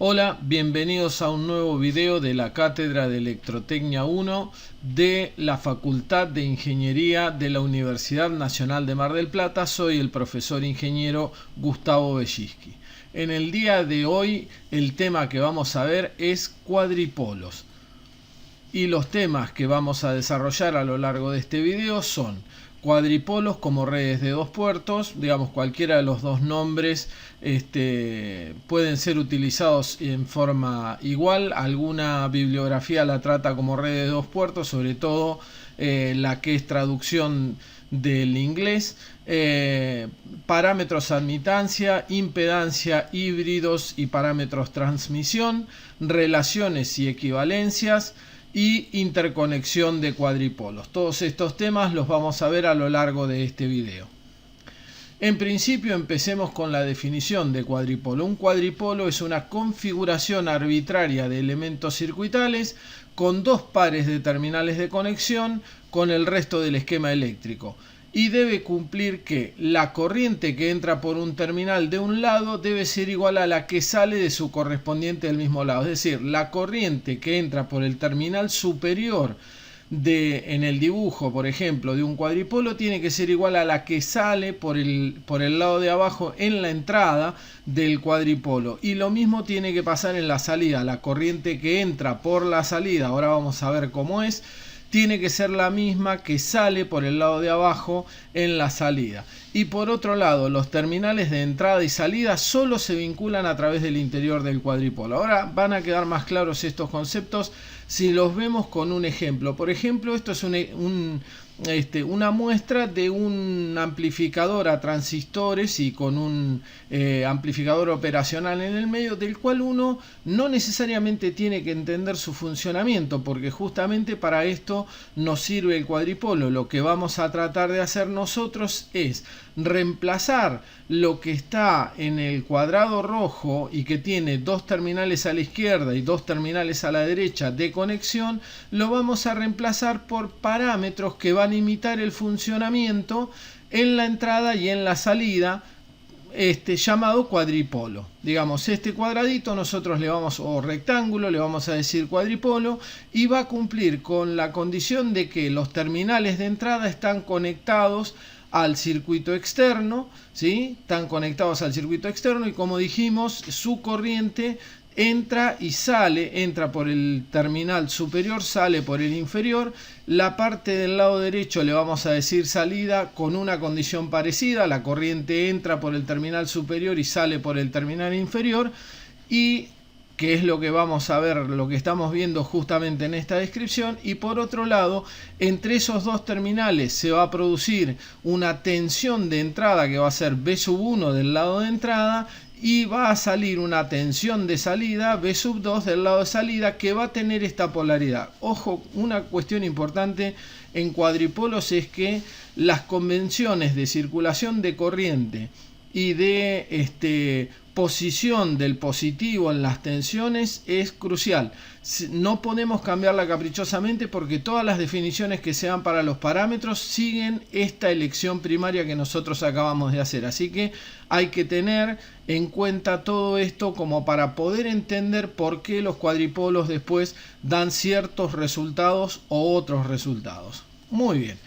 Hola, bienvenidos a un nuevo video de la Cátedra de Electrotecnia 1 de la Facultad de Ingeniería de la Universidad Nacional de Mar del Plata. Soy el profesor ingeniero Gustavo Belliski. En el día de hoy el tema que vamos a ver es cuadripolos. Y los temas que vamos a desarrollar a lo largo de este video son cuadripolos como redes de dos puertos, digamos cualquiera de los dos nombres pueden ser utilizados en forma igual. Alguna bibliografía la trata como redes de dos puertos, sobre todo la que es traducción del inglés. Parámetros admitancia, impedancia, híbridos y parámetros transmisión, relaciones y equivalencias y interconexión de cuadripolos. Todos estos temas los vamos a ver a lo largo de este video. En principio empecemos con la definición de cuadripolo. Un cuadripolo es una configuración arbitraria de elementos circuitales con dos pares de terminales de conexión con el resto del esquema eléctrico. Y debe cumplir que la corriente que entra por un terminal de un lado debe ser igual a la que sale de su correspondiente del mismo lado. Es decir, la corriente que entra por el terminal superior en el dibujo, por ejemplo, de un cuadripolo tiene que ser igual a la que sale por el lado de abajo en la entrada del cuadripolo. Y lo mismo tiene que pasar en la salida. La corriente que entra por la salida, ahora vamos a ver cómo es, tiene que ser la misma que sale por el lado de abajo en la salida. Y por otro lado, los terminales de entrada y salida solo se vinculan a través del interior del cuadripolo. Ahora van a quedar más claros estos conceptos si los vemos con un ejemplo. Por ejemplo, esto es una muestra de un amplificador a transistores y con un amplificador operacional en el medio, del cual uno no necesariamente tiene que entender su funcionamiento, porque justamente para esto nos sirve el cuadripolo. Lo que vamos a tratar de hacer nosotros es reemplazar lo que está en el cuadrado rojo y que tiene dos terminales a la izquierda y dos terminales a la derecha de conexión. Lo vamos a reemplazar por parámetros que van a imitar el funcionamiento en la entrada y en la salida, llamado cuadripolo. Digamos, este cuadradito nosotros o rectángulo, le vamos a decir cuadripolo, y va a cumplir con la condición de que los terminales de entrada están conectados al circuito externo, ¿sí? Están conectados al circuito externo, y como dijimos, su corriente entra y sale, entra por el terminal superior, sale por el inferior. La parte del lado derecho le vamos a decir salida con una condición parecida. La corriente entra por el terminal superior y sale por el terminal inferior, y que es lo que vamos a ver, lo que estamos viendo justamente en esta descripción. Y por otro lado, entre esos dos terminales se va a producir una tensión de entrada que va a ser B1 del lado de entrada, y va a salir una tensión de salida B2 del lado de salida, que va a tener esta polaridad. Ojo, una cuestión importante en cuadripolos es que las convenciones de circulación de corriente y de posición del positivo en las tensiones es crucial. No podemos cambiarla caprichosamente, porque todas las definiciones que se dan para los parámetros siguen esta elección primaria que nosotros acabamos de hacer. Así que hay que tener en cuenta todo esto como para poder entender por qué los cuadripolos después dan ciertos resultados o otros resultados. Muy bien.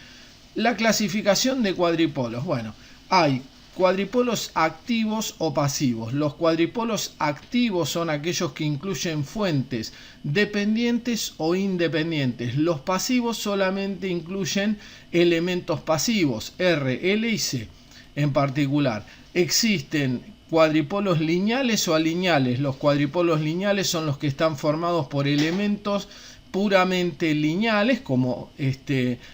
La clasificación de cuadripolos. Bueno, hay cuadripolos activos o pasivos. Los cuadripolos activos son aquellos que incluyen fuentes dependientes o independientes. Los pasivos solamente incluyen elementos pasivos, R, L y C en particular. Existen cuadripolos lineales o alineales. Los cuadripolos lineales son los que están formados por elementos puramente lineales, como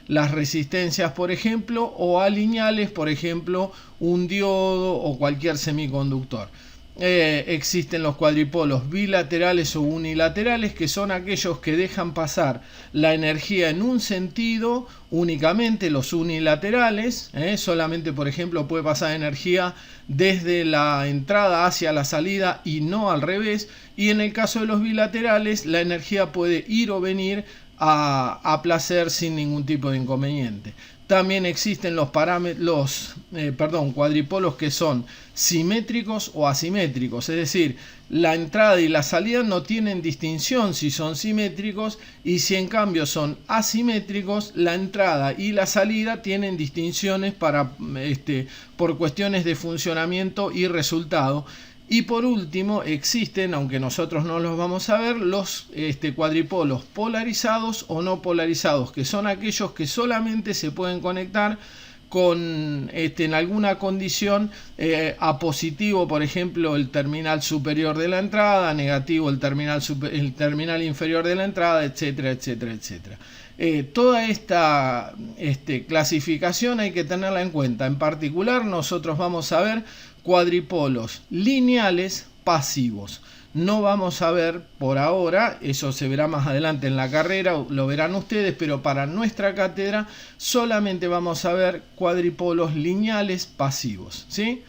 las resistencias, por ejemplo, o alineales, por ejemplo, un diodo o cualquier semiconductor. Existen los cuadripolos bilaterales o unilaterales, que son aquellos que dejan pasar la energía en un sentido únicamente. Los unilaterales, solamente, por ejemplo, puede pasar energía desde la entrada hacia la salida y no al revés. Y en el caso de los bilaterales, la energía puede ir o venir a placer sin ningún tipo de inconveniente. También existen los cuadripolos que son simétricos o asimétricos, es decir, la entrada y la salida no tienen distinción si son simétricos, y si en cambio son asimétricos, la entrada y la salida tienen distinciones por cuestiones de funcionamiento y resultado. Y por último existen, aunque nosotros no los vamos a ver, los cuadripolos polarizados o no polarizados, que son aquellos que solamente se pueden conectar con en alguna condición, a positivo, por ejemplo, el terminal superior de la entrada, a negativo el terminal inferior de la entrada, etcétera, etcétera, etcétera. Toda esta clasificación hay que tenerla en cuenta. En particular, nosotros vamos a ver cuadripolos lineales pasivos. No vamos a ver por ahora, eso se verá más adelante en la carrera, lo verán ustedes, pero para nuestra cátedra solamente vamos a ver cuadripolos lineales pasivos, ¿sí?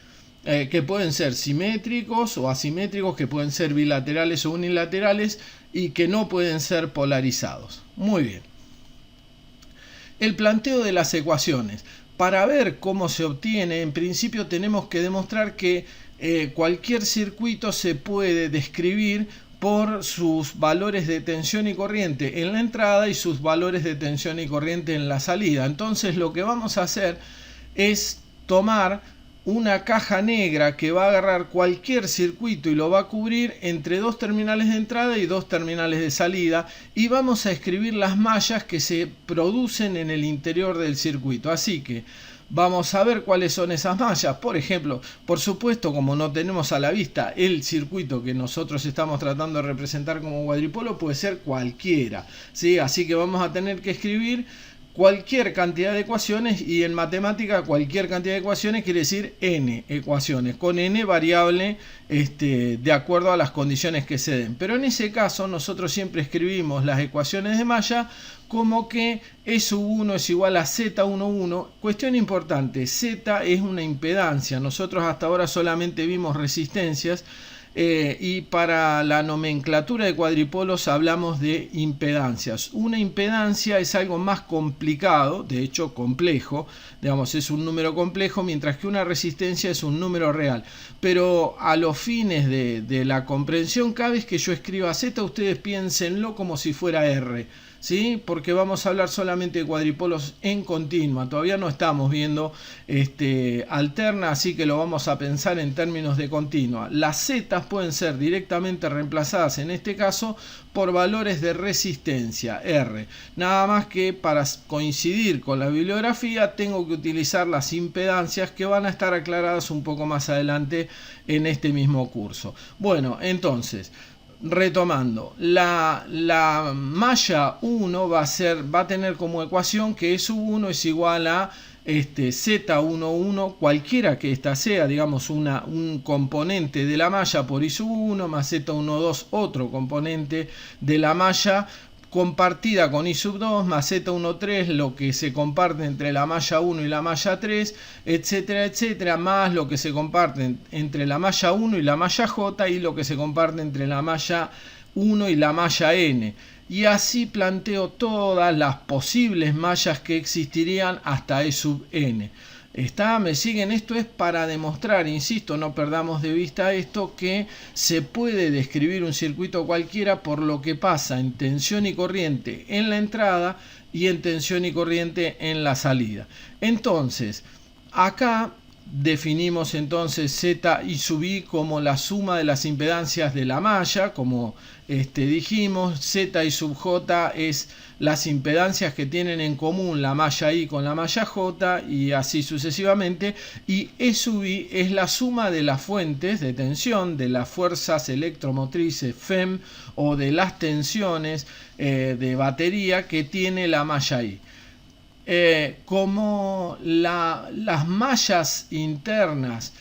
Que pueden ser simétricos o asimétricos, que pueden ser bilaterales o unilaterales y que no pueden ser polarizados. Muy bien. El planteo de las ecuaciones. Para ver cómo se obtiene, en principio tenemos que demostrar que cualquier circuito se puede describir por sus valores de tensión y corriente en la entrada y sus valores de tensión y corriente en la salida. Entonces lo que vamos a hacer es tomar una caja negra que va a agarrar cualquier circuito y lo va a cubrir entre dos terminales de entrada y dos terminales de salida, y vamos a escribir las mallas que se producen en el interior del circuito. Así que vamos a ver cuáles son esas mallas. Por ejemplo, por supuesto, como no tenemos a la vista el circuito que nosotros estamos tratando de representar como cuadripolo, puede ser cualquiera, ¿sí? Así que vamos a tener que escribir cualquier cantidad de ecuaciones, y en matemática cualquier cantidad de ecuaciones quiere decir n ecuaciones, con n variable de acuerdo a las condiciones que se den. Pero en ese caso nosotros siempre escribimos las ecuaciones de malla como que E sub 1 es igual a Z11. Cuestión importante, Z es una impedancia. Nosotros hasta ahora solamente vimos resistencias. Y para la nomenclatura de cuadripolos hablamos de impedancias. Una impedancia es algo más complicado, de hecho complejo, digamos, es un número complejo, mientras que una resistencia es un número real. Pero a los fines de la comprensión, cada vez que yo escriba Z, ustedes piénsenlo como si fuera R, ¿sí? Porque vamos a hablar solamente de cuadripolos en continua. Todavía no estamos viendo alterna, así que lo vamos a pensar en términos de continua. Las Z pueden ser directamente reemplazadas en este caso por valores de resistencia, R. Nada más que para coincidir con la bibliografía tengo que utilizar las impedancias, que van a estar aclaradas un poco más adelante en este mismo curso. Bueno, entonces, retomando, la malla 1 va a tener como ecuación que E sub 1 es igual a Z11, cualquiera que ésta sea, digamos un componente de la malla por I sub 1 más Z12 otro componente de la malla compartida con I sub 2 más Z13, lo que se comparte entre la malla 1 y la malla 3, etcétera, etcétera, más lo que se comparte entre la malla 1 y la malla J, y lo que se comparte entre la malla 1 y la malla N. Y así planteo todas las posibles mallas que existirían hasta E sub n. ¿Me siguen? Esto es para demostrar, insisto, no perdamos de vista esto, que se puede describir un circuito cualquiera por lo que pasa en tensión y corriente en la entrada y en tensión y corriente en la salida. Entonces, acá definimos entonces Z I sub I como la suma de las impedancias de la malla, como dijimos. Z I sub J es las impedancias que tienen en común la malla I con la malla J, y así sucesivamente. Y E sub I es la suma de las fuentes de tensión, de las fuerzas electromotrices FEM o de las tensiones de batería que tiene la malla I. Como las mallas internas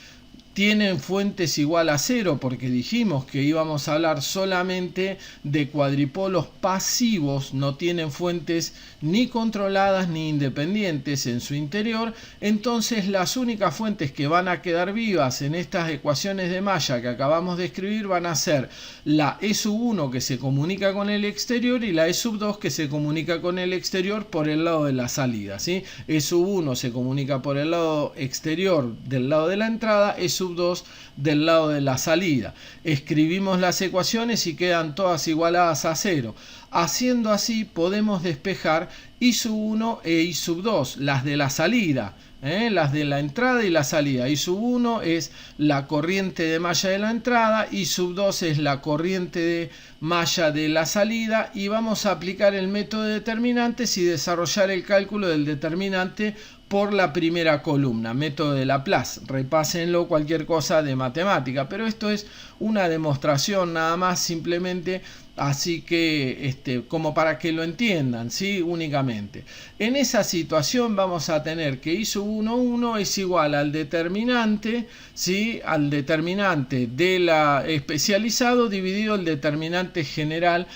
tienen fuentes igual a 0, porque dijimos que íbamos a hablar solamente de cuadripolos pasivos, no tienen fuentes ni controladas ni independientes en su interior. Entonces las únicas fuentes que van a quedar vivas en estas ecuaciones de malla que acabamos de escribir van a ser la E1 que se comunica con el exterior y la E2 que se comunica con el exterior por el lado de la salida, ¿sí? E1 se comunica por el lado exterior del lado de la entrada, E2 del lado de la salida. Escribimos las ecuaciones y quedan todas igualadas a 0. Haciendo así podemos despejar I1 e I2, las de la salida. Las de la entrada y la salida. I1 es la corriente de malla de la entrada, I2 es la corriente de malla de la salida, y vamos a aplicar el método de determinantes y desarrollar el cálculo del determinante por la primera columna, método de Laplace. Repásenlo, cualquier cosa de matemática, pero esto es una demostración nada más, simplemente, así que como para que lo entiendan, ¿sí? Únicamente. En esa situación vamos a tener que I1 es igual al determinante, ¿sí? Al determinante de la especializado dividido el determinante general,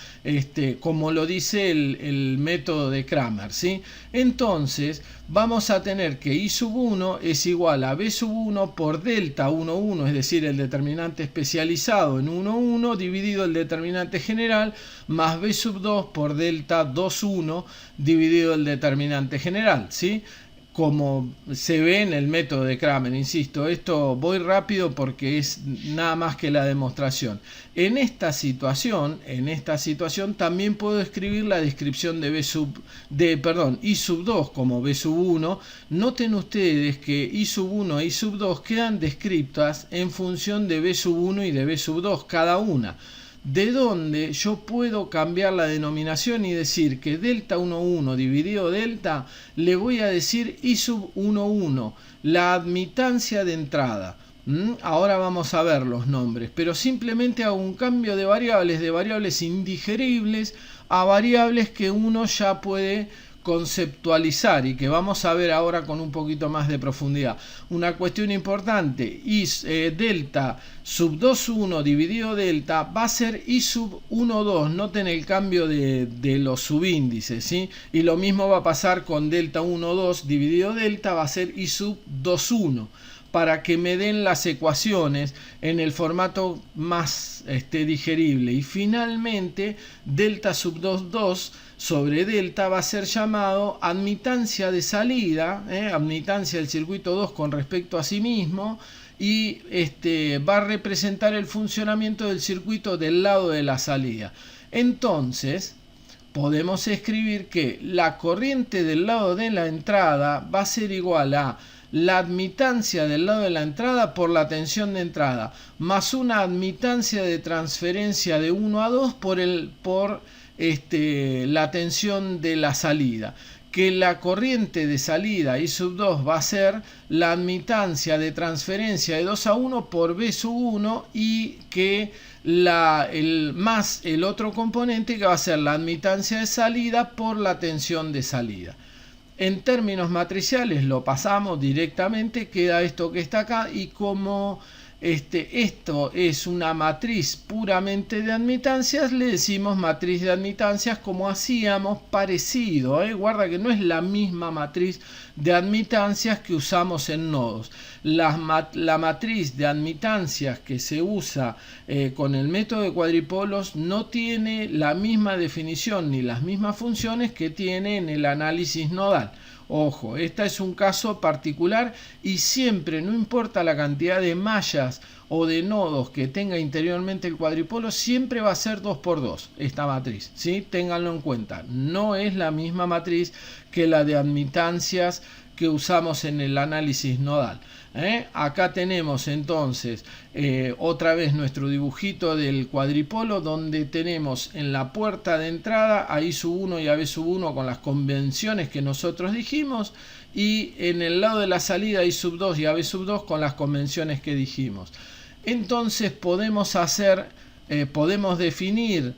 como lo dice el método de Cramer, ¿sí? Entonces vamos a tener que I1 es igual a B1 por delta 1,1, es decir, el determinante especializado en 1,1 dividido el determinante general, más B2 por delta 2,1 dividido el determinante general, ¿sí? Como se ve en el método de Cramer, insisto, esto voy rápido porque es nada más que la demostración. En esta situación también puedo escribir la descripción de I2 como B1. Noten ustedes que I1 e I2 quedan descritas en función de B1 y de B2 cada una. De donde yo puedo cambiar la denominación y decir que delta 1,1 dividido delta le voy a decir I1,1, la admitancia de entrada. Ahora vamos a ver los nombres, pero simplemente hago un cambio de variables indigeribles a variables que uno ya puede conceptualizar y que vamos a ver ahora con un poquito más de profundidad. Una cuestión importante, delta sub 2,1 dividido delta va a ser I sub 1,2, noten el cambio de los subíndices, ¿sí? Y lo mismo va a pasar con delta 1,2 dividido delta, va a ser I sub 2,1, para que me den las ecuaciones en el formato más digerible. Y finalmente delta sub 2,2 sobre delta va a ser llamado admitancia de salida, admitancia del circuito 2 con respecto a sí mismo, y va a representar el funcionamiento del circuito del lado de la salida. Entonces podemos escribir que la corriente del lado de la entrada va a ser igual a la admitancia del lado de la entrada por la tensión de entrada, más una admitancia de transferencia de 1 a 2 por la tensión de la salida, que la corriente de salida I2 va a ser la admitancia de transferencia de 2 a 1 por B1, y que más el otro componente que va a ser la admitancia de salida por la tensión de salida. En términos matriciales lo pasamos directamente, queda esto que está acá, y como esto es una matriz puramente de admitancias, le decimos matriz de admitancias, como hacíamos parecido, guarda que no es la misma matriz de admitancias que usamos en nodos. La matriz de admitancias que se usa con el método de cuadripolos no tiene la misma definición ni las mismas funciones que tiene en el análisis nodal. Ojo, este es un caso particular, y siempre, no importa la cantidad de mallas o de nodos que tenga interiormente el cuadripolo, siempre va a ser 2×2 esta matriz, ¿sí? Ténganlo en cuenta. No es la misma matriz que la de admitancias que usamos en el análisis nodal. Acá tenemos entonces otra vez nuestro dibujito del cuadripolo, donde tenemos en la puerta de entrada a I1 y a B1 con las convenciones que nosotros dijimos, y en el lado de la salida I2 y a B2 con las convenciones que dijimos. Entonces podemos definir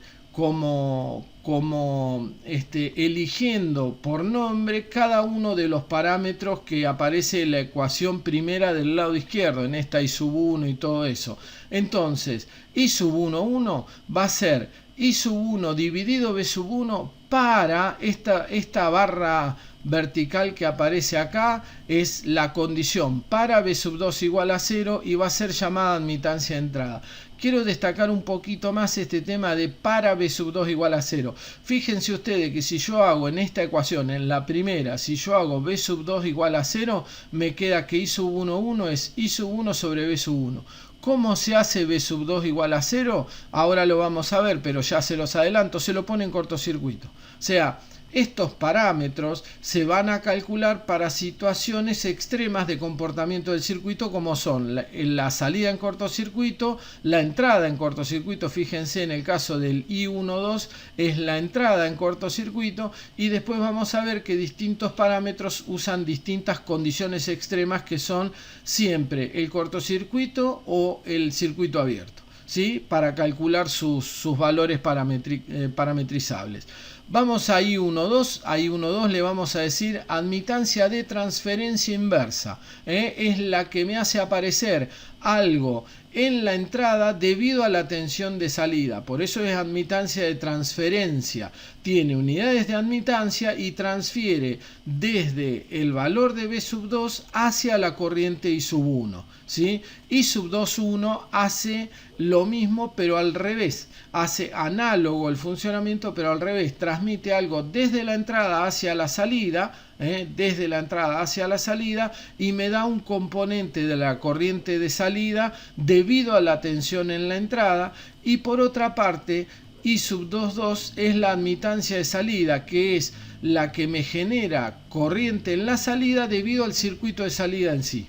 eligiendo por nombre cada uno de los parámetros que aparece en la ecuación primera del lado izquierdo, en esta I sub 1 y todo eso. Entonces, I sub 1, 1 va a ser I sub 1 dividido B sub 1 para esta barra vertical que aparece acá, es la condición para B sub 2 igual a 0 y va a ser llamada admitancia de entrada. Quiero destacar un poquito más este tema de para B sub 2 igual a 0. Fíjense ustedes que si yo hago en esta ecuación, en la primera, si yo hago B sub 2 igual a 0, me queda que I sub 1, 1 es I sub 1 sobre B sub 1. ¿Cómo se hace B sub 2 igual a 0? Ahora lo vamos a ver, pero ya se los adelanto, se lo pone en cortocircuito. O sea, estos parámetros se van a calcular para situaciones extremas de comportamiento del circuito, como son la salida en cortocircuito, la entrada en cortocircuito. Fíjense, en el caso del I12 es la entrada en cortocircuito, y después vamos a ver que distintos parámetros usan distintas condiciones extremas, que son siempre el cortocircuito o el circuito abierto, ¿sí? Para calcular sus valores parametrizables. Vamos a I12, a I12 le vamos a decir admitancia de transferencia inversa. Es la que me hace aparecer algo en la entrada debido a la tensión de salida. Por eso es admitancia de transferencia. Tiene unidades de admitancia y transfiere desde el valor de B sub 2 hacia la corriente I sub 1. ¿Sí? I sub 2, 1 hace lo mismo, pero al revés. Hace análogo el funcionamiento, pero al revés. Transmite algo desde la entrada hacia la salida, desde la entrada hacia la salida, y me da un componente de la corriente de salida debido a la tensión en la entrada. Y por otra parte, I sub 2,2 es la admitancia de salida, que es la que me genera corriente en la salida debido al circuito de salida en sí.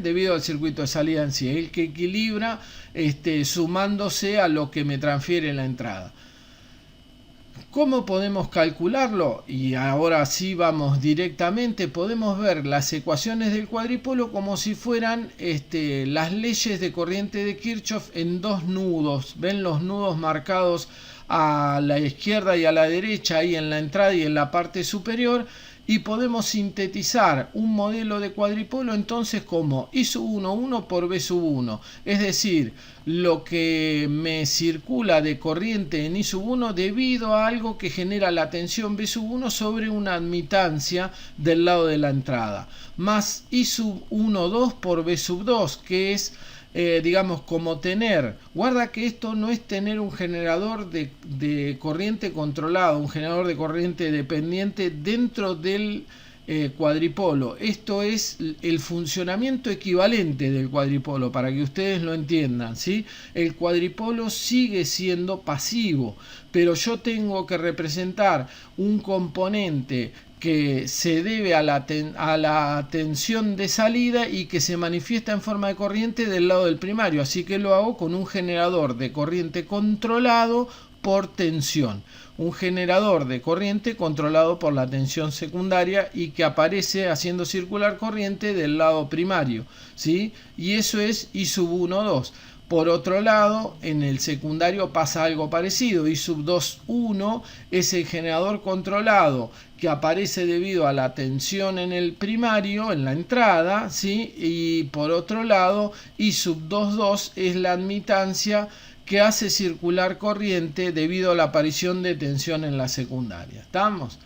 Debido al circuito de salida en sí, el que equilibra sumándose a lo que me transfiere la entrada. ¿Cómo podemos calcularlo? Y ahora sí vamos directamente. Podemos ver las ecuaciones del cuadripolo como si fueran las leyes de corriente de Kirchhoff en dos nudos. ¿Ven los nudos marcados a la izquierda y a la derecha, ahí en la entrada y en la parte superior? Y podemos sintetizar un modelo de cuadripolo entonces como I sub 1, 1 por B sub 1. Es decir, lo que me circula de corriente en I sub 1 debido a algo que genera la tensión B sub 1 sobre una admitancia del lado de la entrada. Más I sub 1, 2 por B sub 2, que es digamos, como tener, guarda que esto no es tener un generador de corriente controlado, un generador de corriente dependiente dentro del cuadripolo. Esto es el funcionamiento equivalente del cuadripolo, para que ustedes lo entiendan, ¿sí? El cuadripolo sigue siendo pasivo, pero yo tengo que representar un componente que se debe a la tensión de salida y que se manifiesta en forma de corriente del lado del primario. Así que lo hago con un generador de corriente controlado por tensión. Un generador de corriente controlado por la tensión secundaria y que aparece haciendo circular corriente del lado primario, ¿sí? Y eso es I sub 1, 2. Por otro lado, en el secundario pasa algo parecido. I sub 2, 1 es el generador controlado que aparece debido a la tensión en el primario, en la entrada, ¿sí? Y por otro lado, I sub 2, 2 es la admitancia que hace circular corriente debido a la aparición de tensión en la secundaria. ¿Estamos?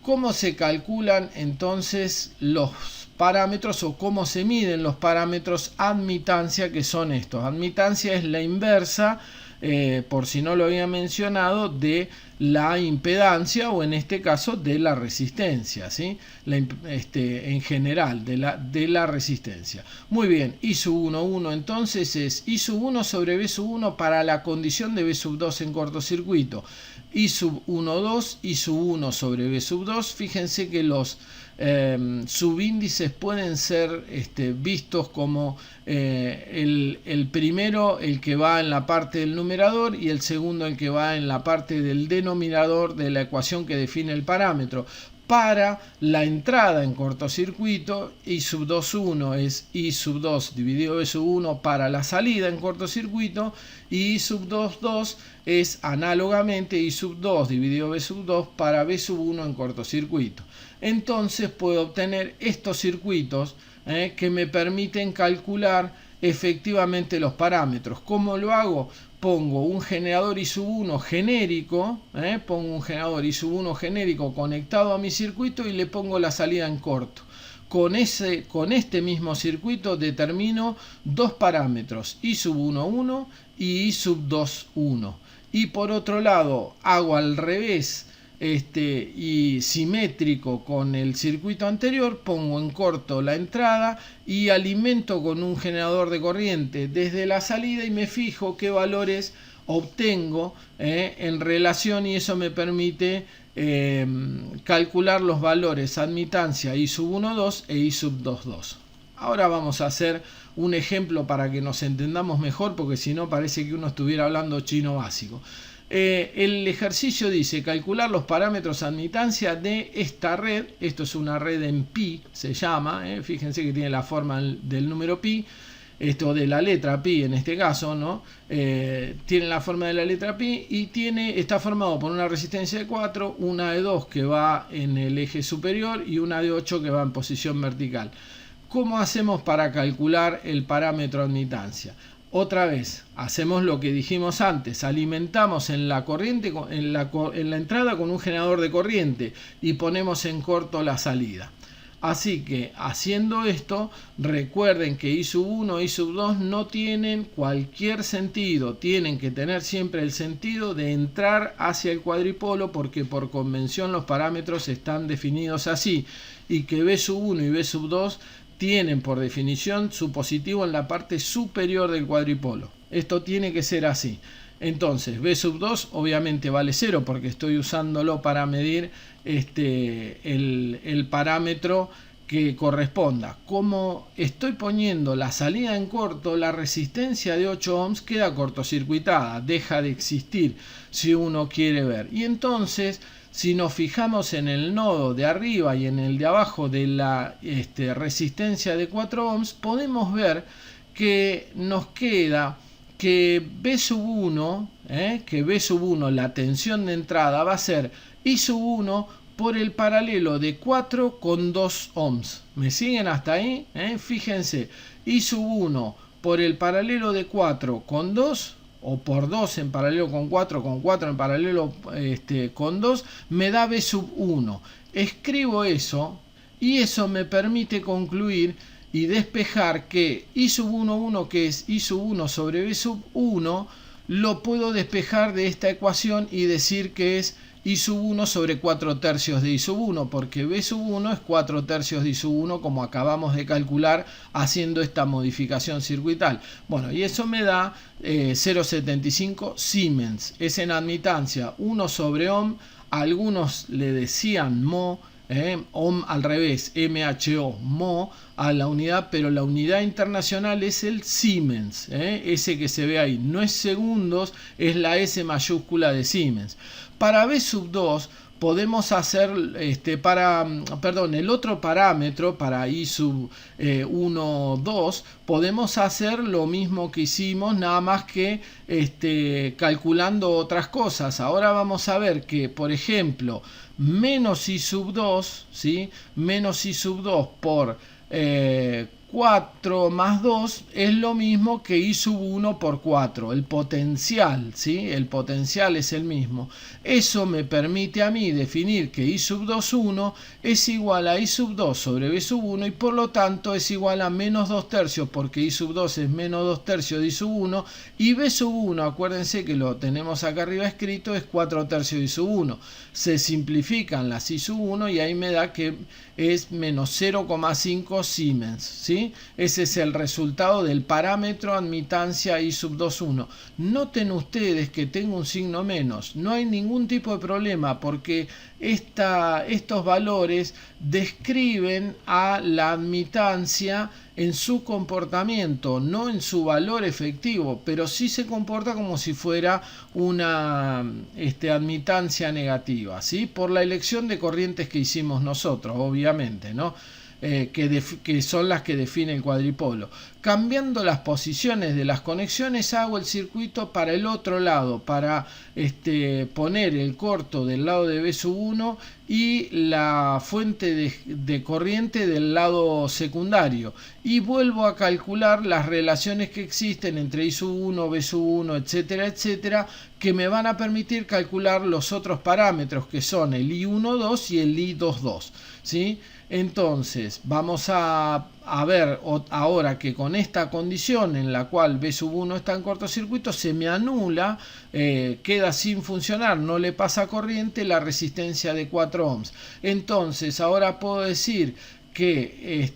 ¿Cómo se calculan entonces los parámetros o cómo se miden los parámetros admitancia, que son estos? Admitancia es la inversa, por si no lo había mencionado, de la impedancia, o en este caso de la resistencia, ¿sí? En general de la resistencia. Muy bien, I sub 1, 1 entonces es I sub 1 sobre B sub 1 para la condición de B sub 2 en cortocircuito. I sub 1, 2, I sub 1 sobre B sub 2. Fíjense que los subíndices pueden ser vistos como el primero, el que va en la parte del numerador, y el segundo, el que va en la parte del denominador de la ecuación que define el parámetro. para la entrada en cortocircuito, I sub 2, 1 es I sub 2 dividido B sub 1 para la salida en cortocircuito, y I sub 2, 2 es análogamente I sub 2 dividido B sub 2 para B sub 1 en cortocircuito. Entonces puedo obtener estos circuitos que me permiten calcular efectivamente los parámetros. ¿Cómo lo hago? Pongo un generador I sub 1 genérico, conectado a mi circuito y le pongo la salida en corto. Con este mismo circuito determino dos parámetros, I sub 1, 1 y I sub 2, 1. Y por otro lado hago al revés y simétrico con el circuito anterior, pongo en corto la entrada y alimento con un generador de corriente desde la salida y me fijo qué valores obtengo en relación, y eso me permite calcular los valores admitancia I sub 1, 2 e I sub 2, 2. Ahora vamos a hacer un ejemplo para que nos entendamos mejor, porque si no parece que uno estuviera hablando chino básico. El ejercicio dice calcular los parámetros admitancia de esta red. Esto es una red en pi, se llama. Fíjense que tiene la forma del número pi, esto de la letra pi en este caso, ¿no? Tiene la forma de la letra pi y está formado por una resistencia de 4, una de 2 que va en el eje superior y una de 8 que va en posición vertical. ¿Cómo hacemos para calcular el parámetro admitancia? Otra vez, hacemos lo que dijimos antes, alimentamos en la corriente, en la entrada con un generador de corriente y ponemos en corto la salida. Así que haciendo esto, recuerden que I sub 1 y I sub 2 no tienen cualquier sentido, tienen que tener siempre el sentido de entrar hacia el cuadripolo, porque por convención los parámetros están definidos así, y que B sub 1 y B sub 2 tienen por definición su positivo en la parte superior del cuadripolo. Esto tiene que ser así. Entonces B sub 2 obviamente vale 0 porque estoy usándolo para medir el parámetro que corresponda. Como estoy poniendo la salida en corto, la resistencia de 8 ohms queda cortocircuitada, deja de existir si uno quiere ver. Y entonces, si nos fijamos en el nodo de arriba y en el de abajo de la resistencia de 4 ohms, podemos ver que nos queda que B sub 1, la tensión de entrada va a ser I sub 1 por el paralelo de 4 con 2 ohms. ¿Me siguen hasta ahí? Fíjense, I sub 1 por el paralelo de 4 con 2, o por 2 en paralelo con 4 en paralelo con 2, me da B sub 1. Escribo eso y eso me permite concluir y despejar que I sub 1, 1, que es I sub 1 sobre B sub 1, lo puedo despejar de esta ecuación y decir que es I sub 1 sobre 4 tercios de I sub 1, porque B sub 1 es 4 tercios de I sub 1, como acabamos de calcular haciendo esta modificación circuital. Bueno, y eso me da 0,75 Siemens. Es en admitancia 1 sobre ohm, algunos le decían mho, ohm al revés, MHO, mho a la unidad, pero la unidad internacional es el Siemens, ese que se ve ahí, no es segundos, es la S mayúscula de Siemens. Para B sub 2 podemos hacer, el otro parámetro, para I sub 1, 2, podemos hacer lo mismo que hicimos, nada más que calculando otras cosas. Ahora vamos a ver que, por ejemplo, menos I sub 2, ¿sí? Menos I sub 2 por 4 más 2 es lo mismo que I sub 1 por 4, el potencial, ¿sí? El potencial es el mismo. Eso me permite a mí definir que I sub 2, 1 es igual a I sub 2 sobre B sub 1 y por lo tanto es igual a menos 2 tercios, porque I sub 2 es menos 2 tercios de I sub 1 y B sub 1, acuérdense que lo tenemos acá arriba escrito, es 4 tercios de I sub 1. Se simplifican las I sub 1 y ahí me da que es menos 0,5 Siemens, ¿sí? Ese es el resultado del parámetro admitancia I sub 2, 1. Noten ustedes que tengo un signo menos. No hay ningún tipo de problema porque estos valores describen a la admitancia en su comportamiento, no en su valor efectivo, pero sí se comporta como si fuera una admitancia negativa, ¿sí? Por la elección de corrientes que hicimos nosotros, obviamente, ¿no? Que son las que define el cuadripolo. Cambiando las posiciones de las conexiones, hago el circuito para el otro lado, para poner el corto del lado de B1 y la fuente de corriente del lado secundario, y vuelvo a calcular las relaciones que existen entre I1, B1, etcétera, etcétera, que me van a permitir calcular los otros parámetros, que son el I12 y el I22, ¿sí? Entonces vamos a ver ahora que con esta condición en la cual B1 está en cortocircuito, se me anula, queda sin funcionar, no le pasa corriente la resistencia de 4 ohms. Entonces ahora puedo decir que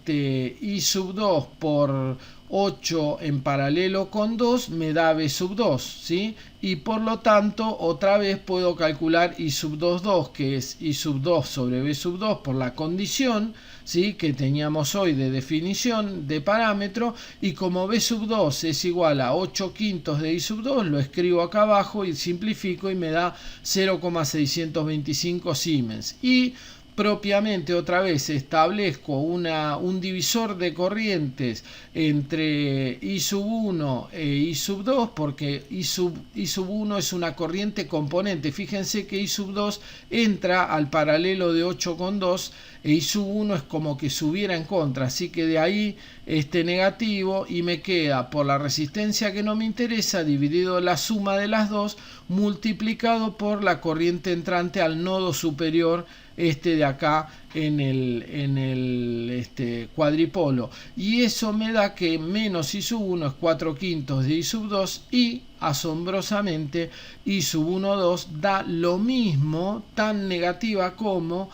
I2 por 8 en paralelo con 2 me da B2, ¿sí? Y por lo tanto otra vez puedo calcular I22, que es I2 sobre B2 por la condición, ¿sí? Que teníamos hoy de definición de parámetro, y como B2 es igual a 8 quintos de I2, lo escribo acá abajo y simplifico y me da 0,625 Siemens. Y propiamente otra vez establezco un divisor de corrientes entre I1 e I2, porque I1 es una corriente componente. Fíjense que I2 entra al paralelo de 8,2 e I1 es como que subiera en contra, así que de ahí negativo, y me queda por la resistencia que no me interesa dividido la suma de las dos multiplicado por la corriente entrante al nodo superior de acá en el cuadripolo, y eso me da que menos I1 es 4 quintos de I2, y asombrosamente I12 da lo mismo, tan negativa como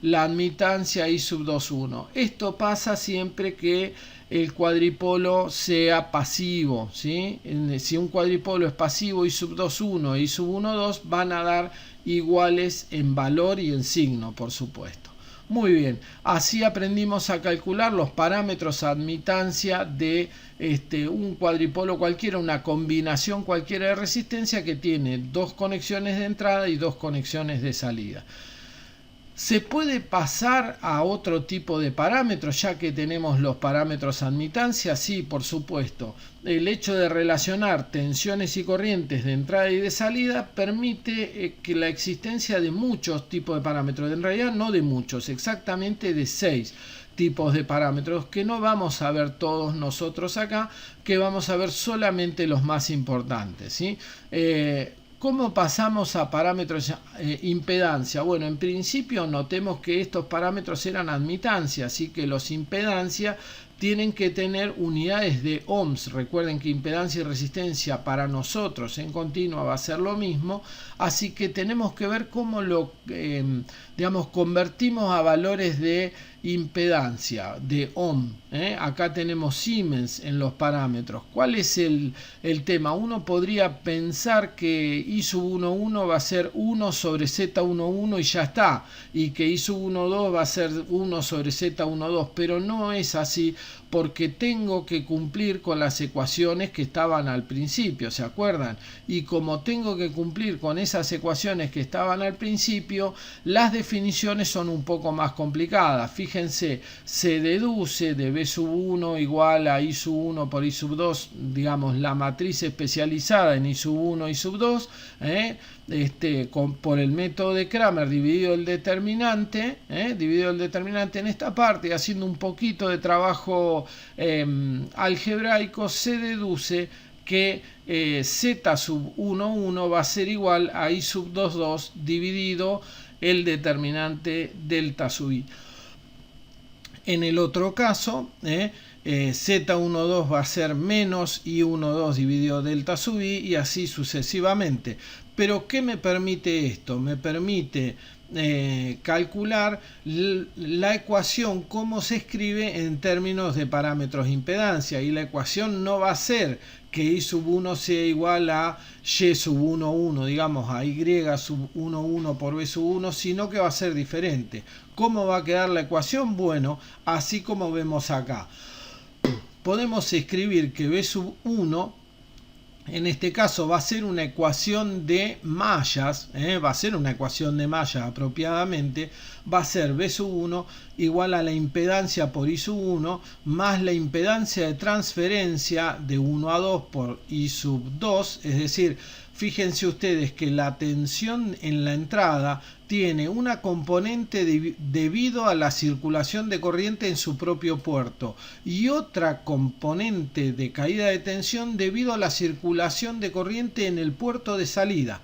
la admitancia I21. Esto pasa siempre que el cuadripolo sea pasivo, ¿sí? Si un cuadripolo es pasivo, I21 e I12 van a dar iguales en valor y en signo, por supuesto. Muy bien, así aprendimos a calcular los parámetros a admitancia de un cuadripolo cualquiera, una combinación cualquiera de resistencia que tiene dos conexiones de entrada y dos conexiones de salida. ¿Se puede pasar a otro tipo de parámetros ya que tenemos los parámetros admitancia? Sí, por supuesto. El hecho de relacionar tensiones y corrientes de entrada y de salida permite que la existencia de muchos tipos de parámetros, en realidad no de muchos, exactamente de 6 tipos de parámetros, que no vamos a ver todos nosotros acá, que vamos a ver solamente los más importantes, ¿sí? ¿Cómo pasamos a parámetros impedancia? Bueno, en principio notemos que estos parámetros eran admitancia, así que los impedancia tienen que tener unidades de ohms. Recuerden que impedancia y resistencia para nosotros en continua va a ser lo mismo, así que tenemos que ver cómo lo convertimos a valores de impedancia, de ohm. Acá tenemos Siemens en los parámetros. ¿Cuál es el tema? Uno podría pensar que I11 va a ser 1 sobre Z11 y ya está, y que I12 va a ser 1 sobre Z12, pero no es así, porque tengo que cumplir con las ecuaciones que estaban al principio, ¿se acuerdan? Y como tengo que cumplir con esas ecuaciones que estaban al principio, las definiciones son un poco más complicadas. Fíjense, se deduce de B1 igual a I1 por I2, digamos, la matriz especializada en I1 y I2, por el método de Kramer dividido el determinante en esta parte, haciendo un poquito de trabajo algebraico, se deduce que Z sub 1,1 va a ser igual a I sub 2,2 dividido el determinante delta sub I. En el otro caso, Z12 va a ser menos I12 dividido delta sub I, y así sucesivamente. Pero ¿qué me permite esto? Me permite calcular la ecuación, cómo se escribe en términos de parámetros de impedancia, y la ecuación no va a ser que I sub 1 sea igual a Y sub 1, 1, digamos a Y sub 1, 1 por B sub 1, sino que va a ser diferente. ¿Cómo va a quedar la ecuación? Bueno, así como vemos acá. Podemos escribir que B sub 1, en este caso va a ser una ecuación de mallas, va a ser una ecuación de mallas apropiadamente, va a ser B sub 1 igual a la impedancia por I sub 1 más la impedancia de transferencia de 1 a 2 por I sub 2, es decir, fíjense ustedes que la tensión en la entrada tiene una componente debido a la circulación de corriente en su propio puerto y otra componente de caída de tensión debido a la circulación de corriente en el puerto de salida.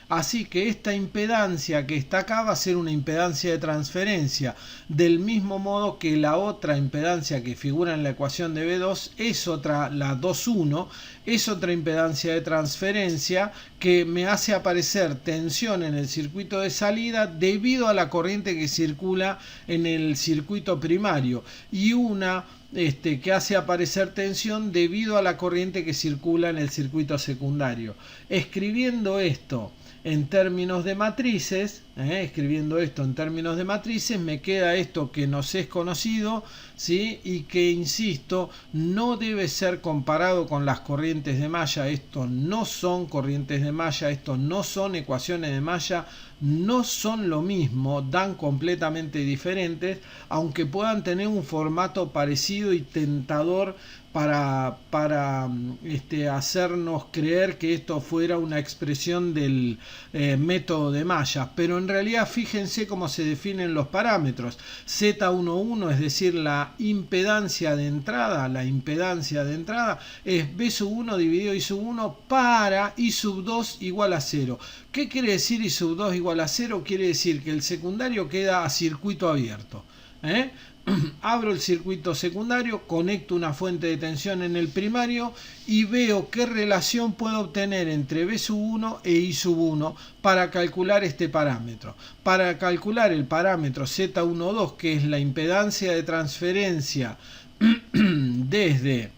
Así que esta impedancia que está acá va a ser una impedancia de transferencia, del mismo modo que la otra impedancia que figura en la ecuación de B2 es otra, la 2.1, es otra impedancia de transferencia que me hace aparecer tensión en el circuito de salida debido a la corriente que circula en el circuito primario y una que hace aparecer tensión debido a la corriente que circula en el circuito secundario. Escribiendo esto en términos de matrices, me queda esto que nos es conocido, ¿sí? Y que, insisto, no debe ser comparado con las corrientes de malla. Esto no son corrientes de malla, esto no son ecuaciones de malla, no son lo mismo, dan completamente diferentes, aunque puedan tener un formato parecido y tentador para hacernos creer que esto fuera una expresión del método de mallas, pero en realidad fíjense cómo se definen los parámetros. Z11, es decir, la impedancia de entrada es B sub 1 dividido I sub 1 para I sub 2 igual a 0. ¿Qué quiere decir I sub 2 igual a 0? Quiere decir que el secundario queda a circuito abierto. Abro el circuito secundario, conecto una fuente de tensión en el primario y veo qué relación puedo obtener entre B sub 1 e I sub 1 para calcular este parámetro. Para calcular el parámetro Z12, que es la impedancia de transferencia desde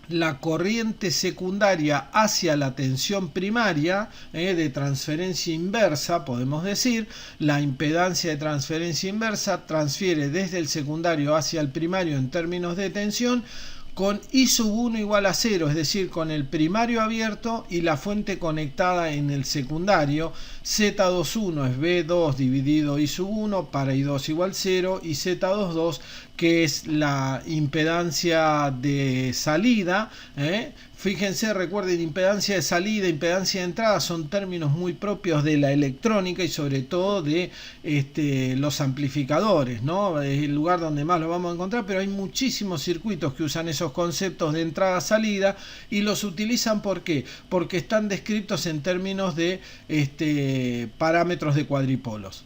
la corriente secundaria hacia la tensión primaria, de transferencia inversa, podemos decir, la impedancia de transferencia inversa transfiere desde el secundario hacia el primario en términos de tensión, con I sub 1 igual a 0, es decir, con el primario abierto y la fuente conectada en el secundario. Z21 es B2 dividido I sub 1 para I2 igual 0 y Z22, que es la impedancia de salida. Fíjense, recuerden, impedancia de salida, impedancia de entrada son términos muy propios de la electrónica y sobre todo de los amplificadores, ¿no? Es el lugar donde más lo vamos a encontrar, pero hay muchísimos circuitos que usan esos conceptos de entrada-salida y los utilizan ¿por qué? Porque están descritos en términos de parámetros de cuadripolos.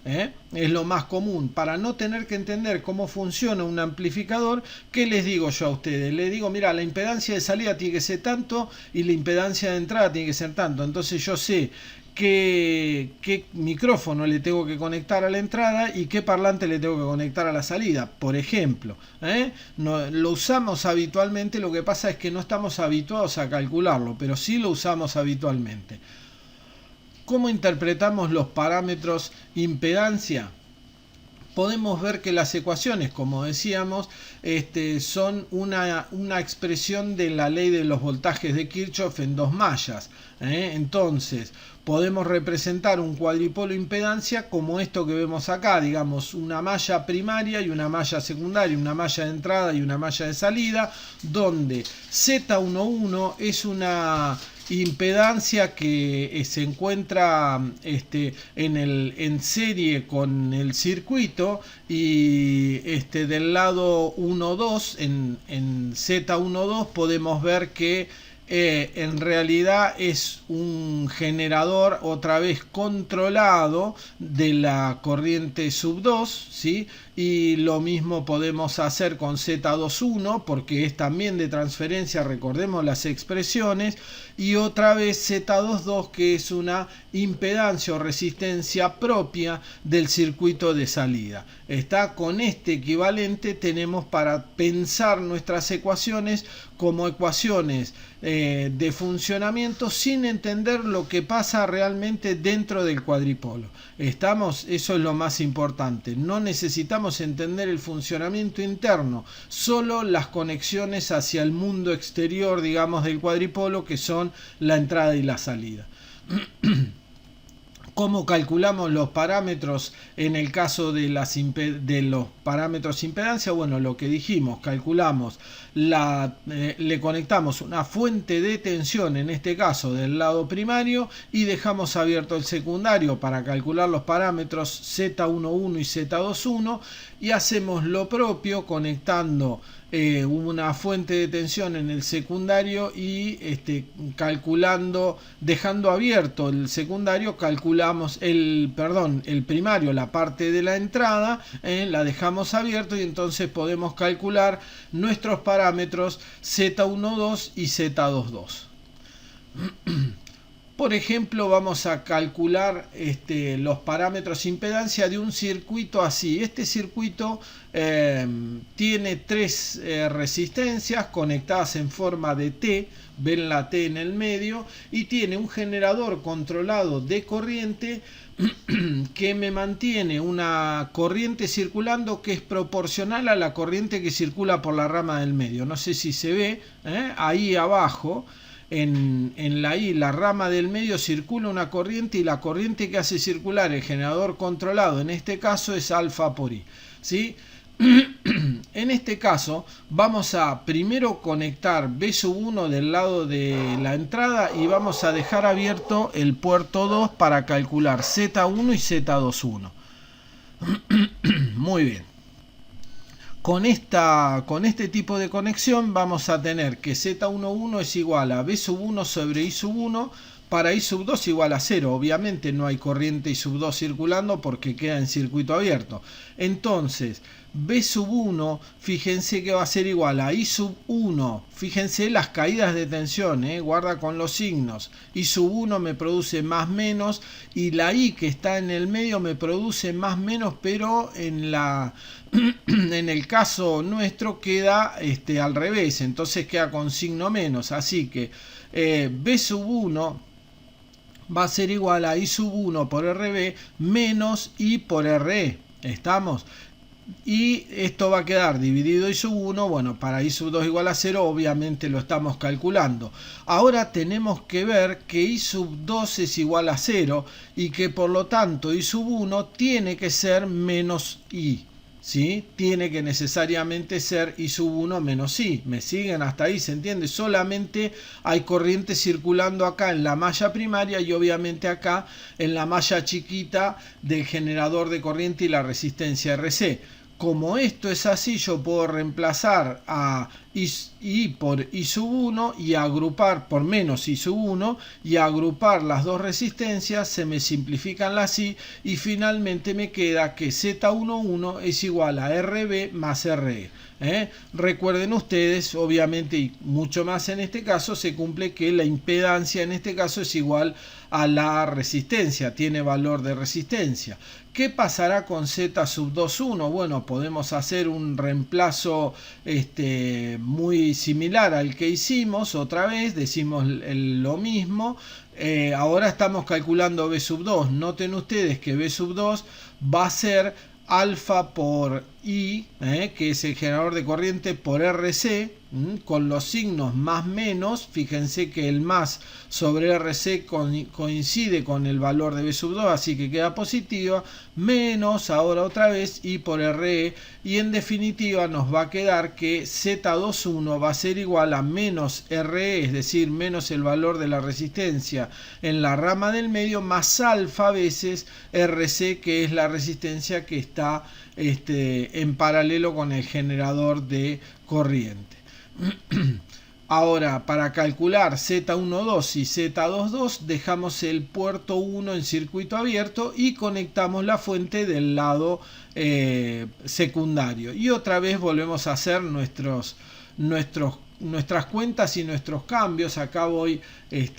Es lo más común. Para no tener que entender cómo funciona un amplificador, ¿qué les digo yo a ustedes? Les digo, mira, la impedancia de salida tiene que ser tanto y la impedancia de entrada tiene que ser tanto. Entonces yo sé qué micrófono le tengo que conectar a la entrada y qué parlante le tengo que conectar a la salida, por ejemplo. No, lo usamos habitualmente, lo que pasa es que no estamos habituados a calcularlo, pero sí lo usamos habitualmente. ¿Cómo interpretamos los parámetros impedancia? Podemos ver que las ecuaciones, como decíamos, son una expresión de la ley de los voltajes de Kirchhoff en dos mallas. Entonces, podemos representar un cuadripolo impedancia como esto que vemos acá, digamos, una malla primaria y una malla secundaria, una malla de entrada y una malla de salida, donde Z11 es una impedancia que se encuentra en serie con el circuito y del lado 1,2 en Z12 podemos ver que en realidad es un generador otra vez controlado de la corriente sub 2, ¿sí? y lo mismo podemos hacer con Z21 porque es también de transferencia, recordemos las expresiones, y otra vez Z22 que es una impedancia o resistencia propia del circuito de salida. Está con este equivalente tenemos para pensar nuestras ecuaciones como ecuaciones de funcionamiento sin entender lo que pasa realmente dentro del cuadripolo. Eso es lo más importante. No necesitamos entender el funcionamiento interno, solo las conexiones hacia el mundo exterior, digamos, del cuadripolo, que son la entrada y la salida. ¿Cómo calculamos los parámetros en el caso de los parámetros impedancia? Bueno, lo que dijimos, calculamos, le conectamos una fuente de tensión, en este caso del lado primario, y dejamos abierto el secundario para calcular los parámetros Z11 y Z21, y hacemos lo propio conectando una fuente de tensión en el secundario y calculando, dejando abierto el secundario, calculamos el primario, la parte de la entrada, la dejamos abierto y entonces podemos calcular nuestros parámetros Z12 y Z22. Por ejemplo, vamos a calcular los parámetros de impedancia de un circuito así. Este circuito tiene tres resistencias conectadas en forma de T, ven la T en el medio, y tiene un generador controlado de corriente que me mantiene una corriente circulando que es proporcional a la corriente que circula por la rama del medio. No sé si se ve, ahí abajo. En la rama del medio circula una corriente y la corriente que hace circular el generador controlado en este caso es alfa por I, ¿sí? En este caso vamos a primero conectar B1 del lado de la entrada y vamos a dejar abierto el puerto 2 para calcular Z1 y Z21. Muy bien. Con este tipo de conexión vamos a tener que Z11 es igual a B1 sobre I1 para I2 igual a 0. Obviamente no hay corriente I2 circulando porque queda en circuito abierto. Entonces B1, fíjense que va a ser igual a I1. Fíjense las caídas de tensión, guarda con los signos. I1 me produce más menos y la I que está en el medio me produce más menos, pero en el caso nuestro queda al revés, entonces queda con signo menos. Así que B1 va a ser igual a I1 por RB menos I por RE. ¿Estamos? Y esto va a quedar dividido I1, bueno, para I2 igual a 0, obviamente lo estamos calculando. Ahora tenemos que ver que I2 es igual a 0 y que por lo tanto I1 tiene que ser menos I. ¿Sí? Tiene que necesariamente ser I1 menos I. ¿Me siguen hasta ahí? ¿Se entiende? Solamente hay corriente circulando acá en la malla primaria y obviamente acá en la malla chiquita del generador de corriente y la resistencia RC. Como esto es así, yo puedo reemplazar a I por I1 y agrupar por menos I1 y agrupar las dos resistencias, se me simplifican las I y finalmente me queda que Z11 es igual a RB más RE. Recuerden ustedes, obviamente y mucho más en este caso, se cumple que la impedancia en este caso es igual a la resistencia, tiene valor de resistencia. ¿Qué pasará con Z21? Bueno, podemos hacer un reemplazo muy similar al que hicimos otra vez, decimos lo mismo. Ahora estamos calculando B2. Noten ustedes que B2 va a ser alfa por I, que es el generador de corriente, por RC, con los signos más menos. Fíjense que el más sobre RC coincide con el valor de B2, así que queda positiva, menos ahora otra vez I por RE, y en definitiva nos va a quedar que Z21 va a ser igual a menos RE, es decir, menos el valor de la resistencia en la rama del medio, más alfa veces RC, que es la resistencia que está en paralelo con el generador de corriente. Ahora, para calcular Z12 y Z22 dejamos el puerto 1 en circuito abierto y conectamos la fuente del lado secundario. Y otra vez volvemos a hacer nuestras cuentas y nuestros cambios. Acá voy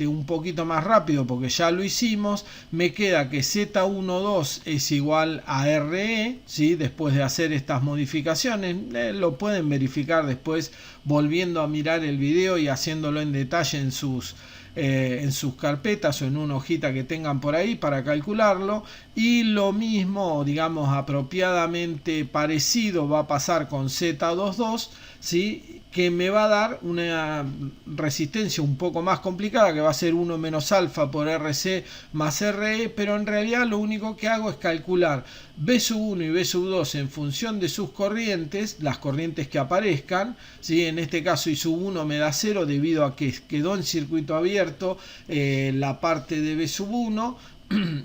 un poquito más rápido porque ya lo hicimos. Me queda que Z12 es igual a RE, ¿sí? Después de hacer estas modificaciones. Lo pueden verificar después volviendo a mirar el video y haciéndolo en detalle en sus carpetas o en una hojita que tengan por ahí para calcularlo. Y lo mismo, digamos, apropiadamente parecido va a pasar con Z22, ¿sí? Que me va a dar una resistencia un poco más complicada, que va a ser 1 menos alfa por RC más RE, pero en realidad lo único que hago es calcular B1 y B2 en función de sus corrientes, las corrientes que aparezcan, ¿sí? En este caso I1 me da 0 debido a que quedó en circuito abierto la parte de B1.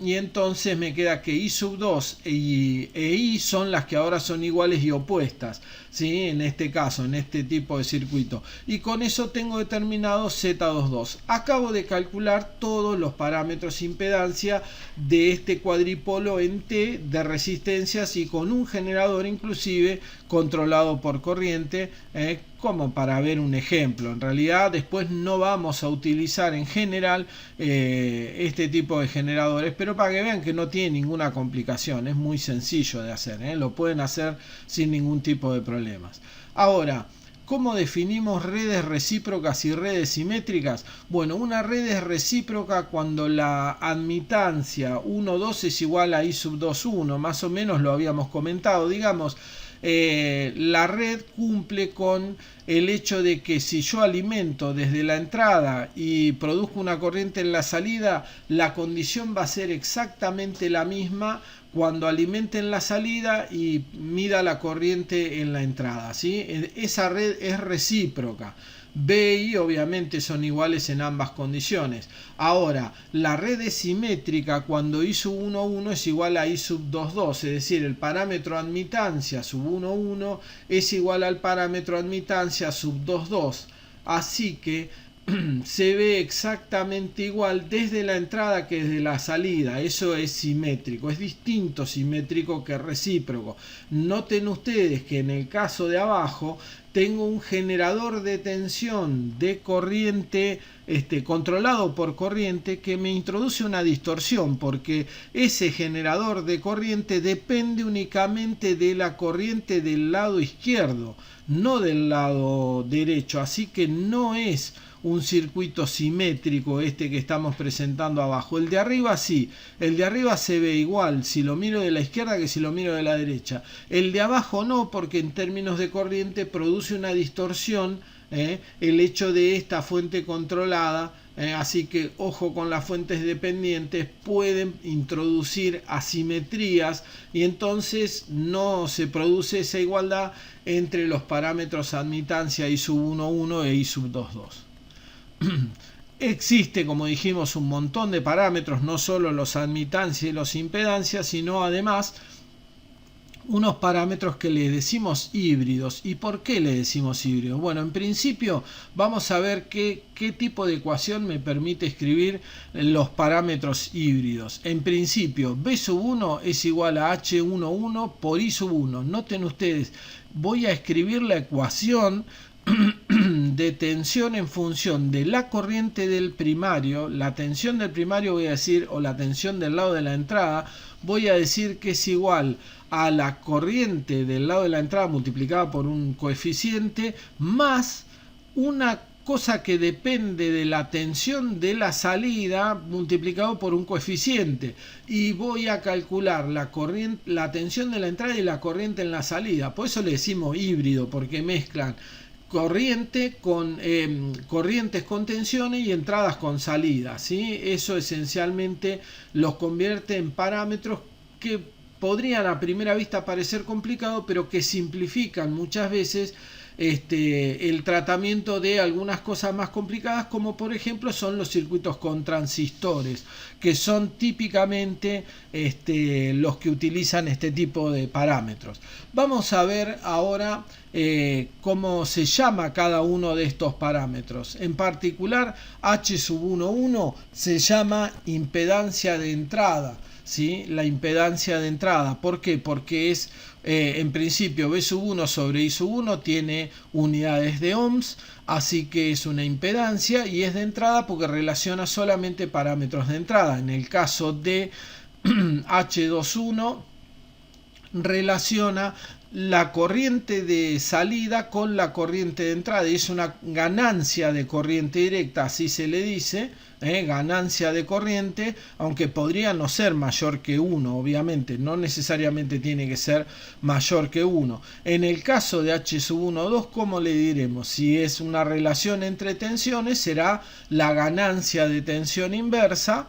Y entonces me queda que I2 e I son las que ahora son iguales y opuestas, ¿sí? En este caso, en este tipo de circuito. Y con eso tengo determinado Z22. Acabo de calcular todos los parámetros impedancia de este cuadripolo en T de resistencias y con un generador inclusive controlado por corriente, como para ver un ejemplo. En realidad después no vamos a utilizar en general este tipo de generadores, pero para que vean que no tiene ninguna complicación, es muy sencillo de hacer, lo pueden hacer sin ningún tipo de problemas. Ahora, ¿cómo definimos redes recíprocas y redes simétricas? Bueno, una red es recíproca cuando la admitancia 1,2 es igual a I2,1, más o menos lo habíamos comentado, digamos. La red cumple con el hecho de que si yo alimento desde la entrada y produzco una corriente en la salida, la condición va a ser exactamente la misma cuando alimente en la salida y mida la corriente en la entrada, ¿sí? Esa red es recíproca. B y I obviamente son iguales en ambas condiciones. Ahora, la red es simétrica cuando I sub 1,1 es igual a I sub 2,2, es decir, el parámetro admitancia sub 1,1 es igual al parámetro admitancia sub 2,2. Así que se ve exactamente igual desde la entrada que desde la salida. Eso es simétrico, es distinto simétrico que recíproco. Noten ustedes que en el caso de abajo tengo un generador de tensión de corriente controlado por corriente que me introduce una distorsión, porque ese generador de corriente depende únicamente de la corriente del lado izquierdo, no del lado derecho, así que no es un circuito simétrico este que estamos presentando abajo. El de arriba sí, el de arriba se ve igual si lo miro de la izquierda que si lo miro de la derecha. El de abajo no, porque en términos de corriente produce una distorsión el hecho de esta fuente controlada, así que ojo con las fuentes dependientes, pueden introducir asimetrías y entonces no se produce esa igualdad entre los parámetros admitancia I sub 1,1 e I sub 2,2. Existe, como dijimos, un montón de parámetros, no solo los admitancia y los impedancias, sino además unos parámetros que le decimos híbridos. ¿Y por qué le decimos híbridos? Bueno, en principio vamos a ver qué tipo de ecuación me permite escribir los parámetros híbridos. En principio, B sub 1 es igual a H11 por I sub 1. Noten ustedes, voy a escribir la ecuación de tensión en función de la corriente del primario. La tensión del primario voy a decir, o la tensión del lado de la entrada, voy a decir que es igual a la corriente del lado de la entrada multiplicada por un coeficiente más una cosa que depende de la tensión de la salida multiplicado por un coeficiente, y voy a calcular la tensión de la entrada y la corriente en la salida. Por eso le decimos híbrido, porque mezclan corrientes con tensiones y entradas con salidas, ¿sí? Eso esencialmente los convierte en parámetros que podrían a primera vista parecer complicados, pero que simplifican muchas veces el tratamiento de algunas cosas más complicadas, como por ejemplo son los circuitos con transistores, que son típicamente los que utilizan este tipo de parámetros. Vamos a ver ahora cómo se llama cada uno de estos parámetros. En particular, H11 se llama impedancia de entrada, ¿sí? La impedancia de entrada. ¿Por qué? Porque es, en principio, B1 sobre I1 tiene unidades de ohms, así que es una impedancia y es de entrada porque relaciona solamente parámetros de entrada. En el caso de H21 relaciona la corriente de salida con la corriente de entrada y es una ganancia de corriente directa, así se le dice, ganancia de corriente, aunque podría no ser mayor que 1, obviamente, no necesariamente tiene que ser mayor que 1. En el caso de H12, ¿cómo le diremos? Si es una relación entre tensiones, será la ganancia de tensión inversa.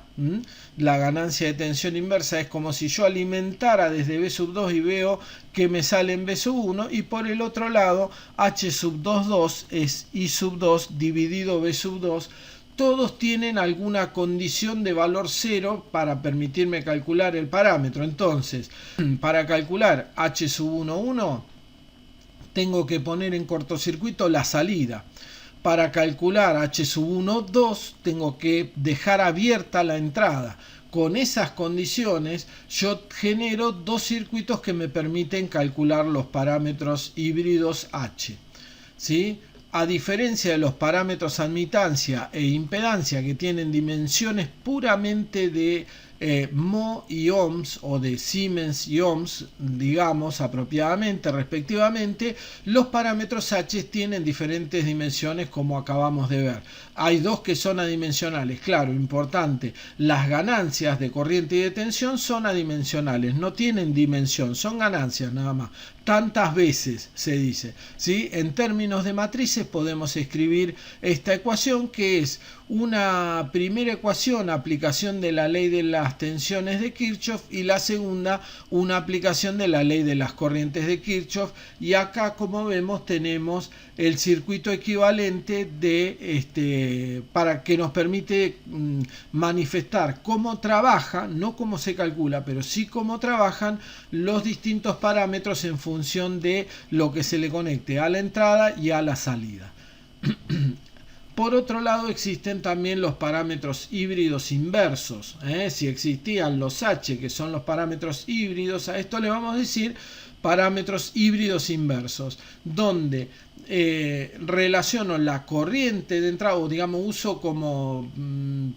La ganancia de tensión inversa es como si yo alimentara desde B2 y veo que me sale en B1, y por el otro lado H22 es I2 dividido B2. Todos tienen alguna condición de valor 0 para permitirme calcular el parámetro. Entonces, para calcular H11 tengo que poner en cortocircuito la salida. Para calcular H12 tengo que dejar abierta la entrada. Con esas condiciones yo genero dos circuitos que me permiten calcular los parámetros híbridos H, ¿sí? A diferencia de los parámetros admitancia e impedancia, que tienen dimensiones puramente de mho y ohms, o de Siemens y ohms, digamos apropiadamente, respectivamente, los parámetros H tienen diferentes dimensiones, como acabamos de ver. Hay dos que son adimensionales, claro, importante. Las ganancias de corriente y de tensión son adimensionales, no tienen dimensión, son ganancias nada más. Tantas veces se dice, ¿sí? En términos de matrices podemos escribir esta ecuación, que es una primera ecuación, aplicación de la ley de las tensiones de Kirchhoff, y la segunda, una aplicación de la ley de las corrientes de Kirchhoff. Y acá, como vemos, tenemos el circuito equivalente para que nos permite manifestar cómo trabaja, no cómo se calcula, pero sí cómo trabajan los distintos parámetros en función de lo que se le conecte a la entrada y a la salida. Por otro lado, existen también los parámetros híbridos inversos. Si existían los H, que son los parámetros híbridos, a esto le vamos a decir parámetros híbridos inversos, donde relaciono la corriente de entrada, o digamos uso como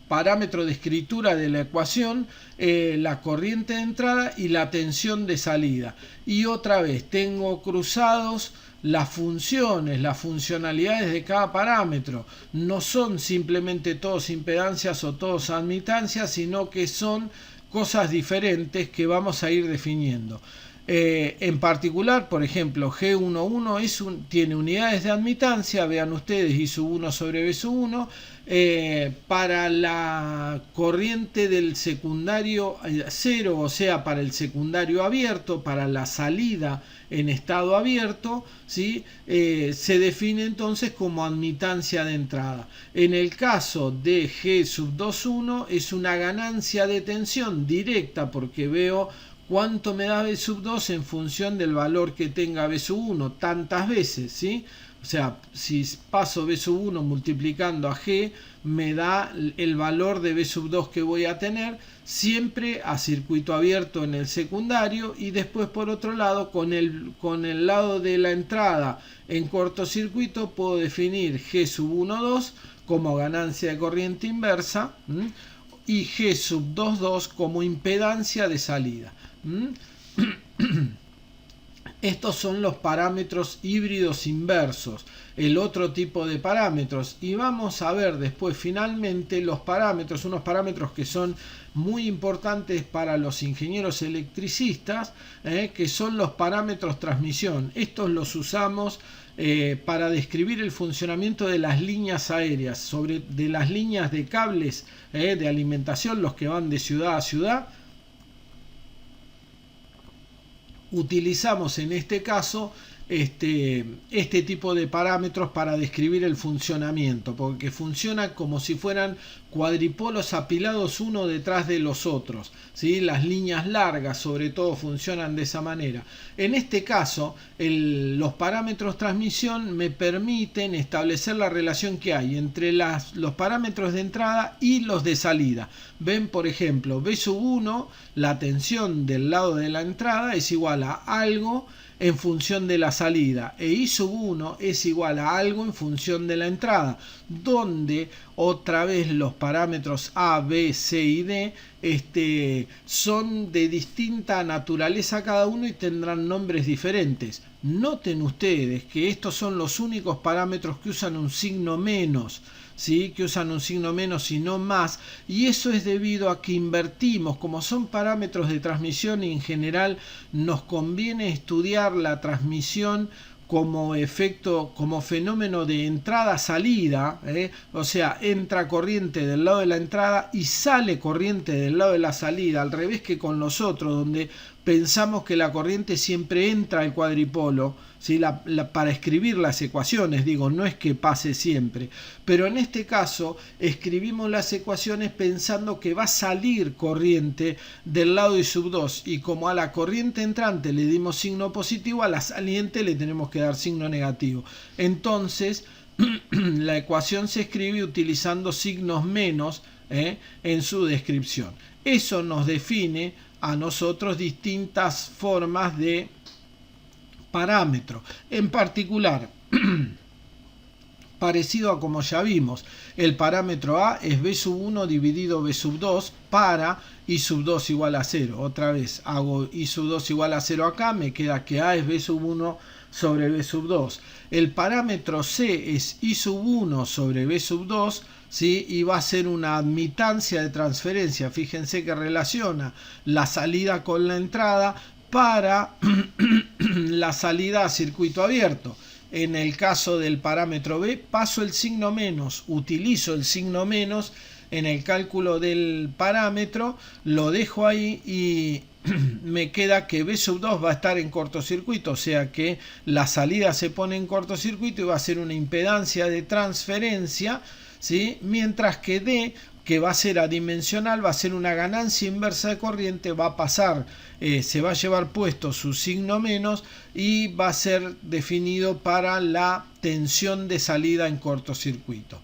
parámetro de escritura de la ecuación la corriente de entrada y la tensión de salida. Y otra vez tengo cruzados las funciones, las funcionalidades de cada parámetro. No son simplemente todos impedancias o todos admitancias, sino que son cosas diferentes que vamos a ir definiendo. En particular, por ejemplo, G11 tiene unidades de admitancia, vean ustedes, I1 sobre B1, para la corriente del secundario 0, o sea, para el secundario abierto, para la salida en estado abierto, ¿sí? Se define entonces como admitancia de entrada. En el caso de G21 es una ganancia de tensión directa, porque veo cuánto me da B2 en función del valor que tenga B1 tantas veces, ¿sí? O sea, si paso B1 multiplicando a G, me da el valor de B2 que voy a tener, siempre a circuito abierto en el secundario, y después por otro lado, con el lado de la entrada en cortocircuito, puedo definir G12 como ganancia de corriente inversa, y G22 como impedancia de salida. Estos son los parámetros híbridos inversos, el otro tipo de parámetros. Y vamos a ver después finalmente los parámetros, unos parámetros que son muy importantes para los ingenieros electricistas, que son los parámetros transmisión. Estos los usamos para describir el funcionamiento de las líneas aéreas, de las líneas de cables de alimentación, los que van de ciudad a ciudad. Utilizamos en este caso este tipo de parámetros para describir el funcionamiento, porque funciona como si fueran cuadripolos apilados uno detrás de los otros, ¿sí? Las líneas largas sobre todo funcionan de esa manera. En este caso, los parámetros transmisión me permiten establecer la relación que hay entre los parámetros de entrada y los de salida. Ven, por ejemplo, B1, la tensión del lado de la entrada es igual a algo en función de la salida, e I1 es igual a algo en función de la entrada, donde otra vez los parámetros A, B, C y D son de distinta naturaleza cada uno y tendrán nombres diferentes. Noten ustedes que estos son los únicos parámetros que usan un signo menos, ¿sí? Que usan un signo menos y no más, y eso es debido a que invertimos, como son parámetros de transmisión y en general nos conviene estudiar la transmisión como efecto, como fenómeno de entrada-salida, o sea, entra corriente del lado de la entrada y sale corriente del lado de la salida, al revés que con los otros, donde pensamos que la corriente siempre entra al cuadripolo, ¿sí? Para escribir las ecuaciones, digo, no es que pase siempre, pero en este caso escribimos las ecuaciones pensando que va a salir corriente del lado I2, y como a la corriente entrante le dimos signo positivo, a la saliente le tenemos que dar signo negativo. Entonces la ecuación se escribe utilizando signos menos en su descripción. Eso nos define a nosotros distintas formas de parámetro. En particular, parecido a como ya vimos, el parámetro A es B1 dividido B2 para I2 igual a 0. Otra vez hago I2 igual a 0 acá, me queda que A es B1 sobre B2. El parámetro C es I1 sobre B2, ¿sí? Y va a ser una admitancia de transferencia. Fíjense que relaciona la salida con la entrada para la salida a circuito abierto. En el caso del parámetro B, paso el signo menos, utilizo el signo menos en el cálculo del parámetro, lo dejo ahí y me queda que B2 va a estar en cortocircuito, o sea que la salida se pone en cortocircuito y va a ser una impedancia de transferencia, ¿sí? Mientras que D, que va a ser adimensional, va a ser una ganancia inversa de corriente, va a pasar, se va a llevar puesto su signo menos y va a ser definido para la tensión de salida en cortocircuito.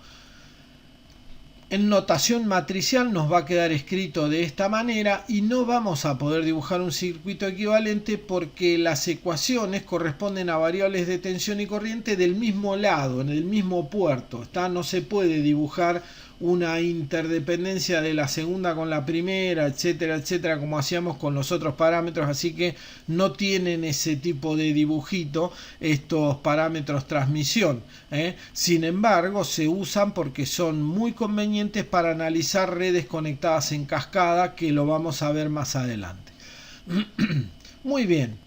En notación matricial nos va a quedar escrito de esta manera y no vamos a poder dibujar un circuito equivalente porque las ecuaciones corresponden a variables de tensión y corriente del mismo lado, en el mismo puerto. No se puede dibujar una interdependencia de la segunda con la primera, etcétera, etcétera, como hacíamos con los otros parámetros, así que no tienen ese tipo de dibujito estos parámetros transmisión. Sin embargo, se usan porque son muy convenientes para analizar redes conectadas en cascada, que lo vamos a ver más adelante. Muy bien.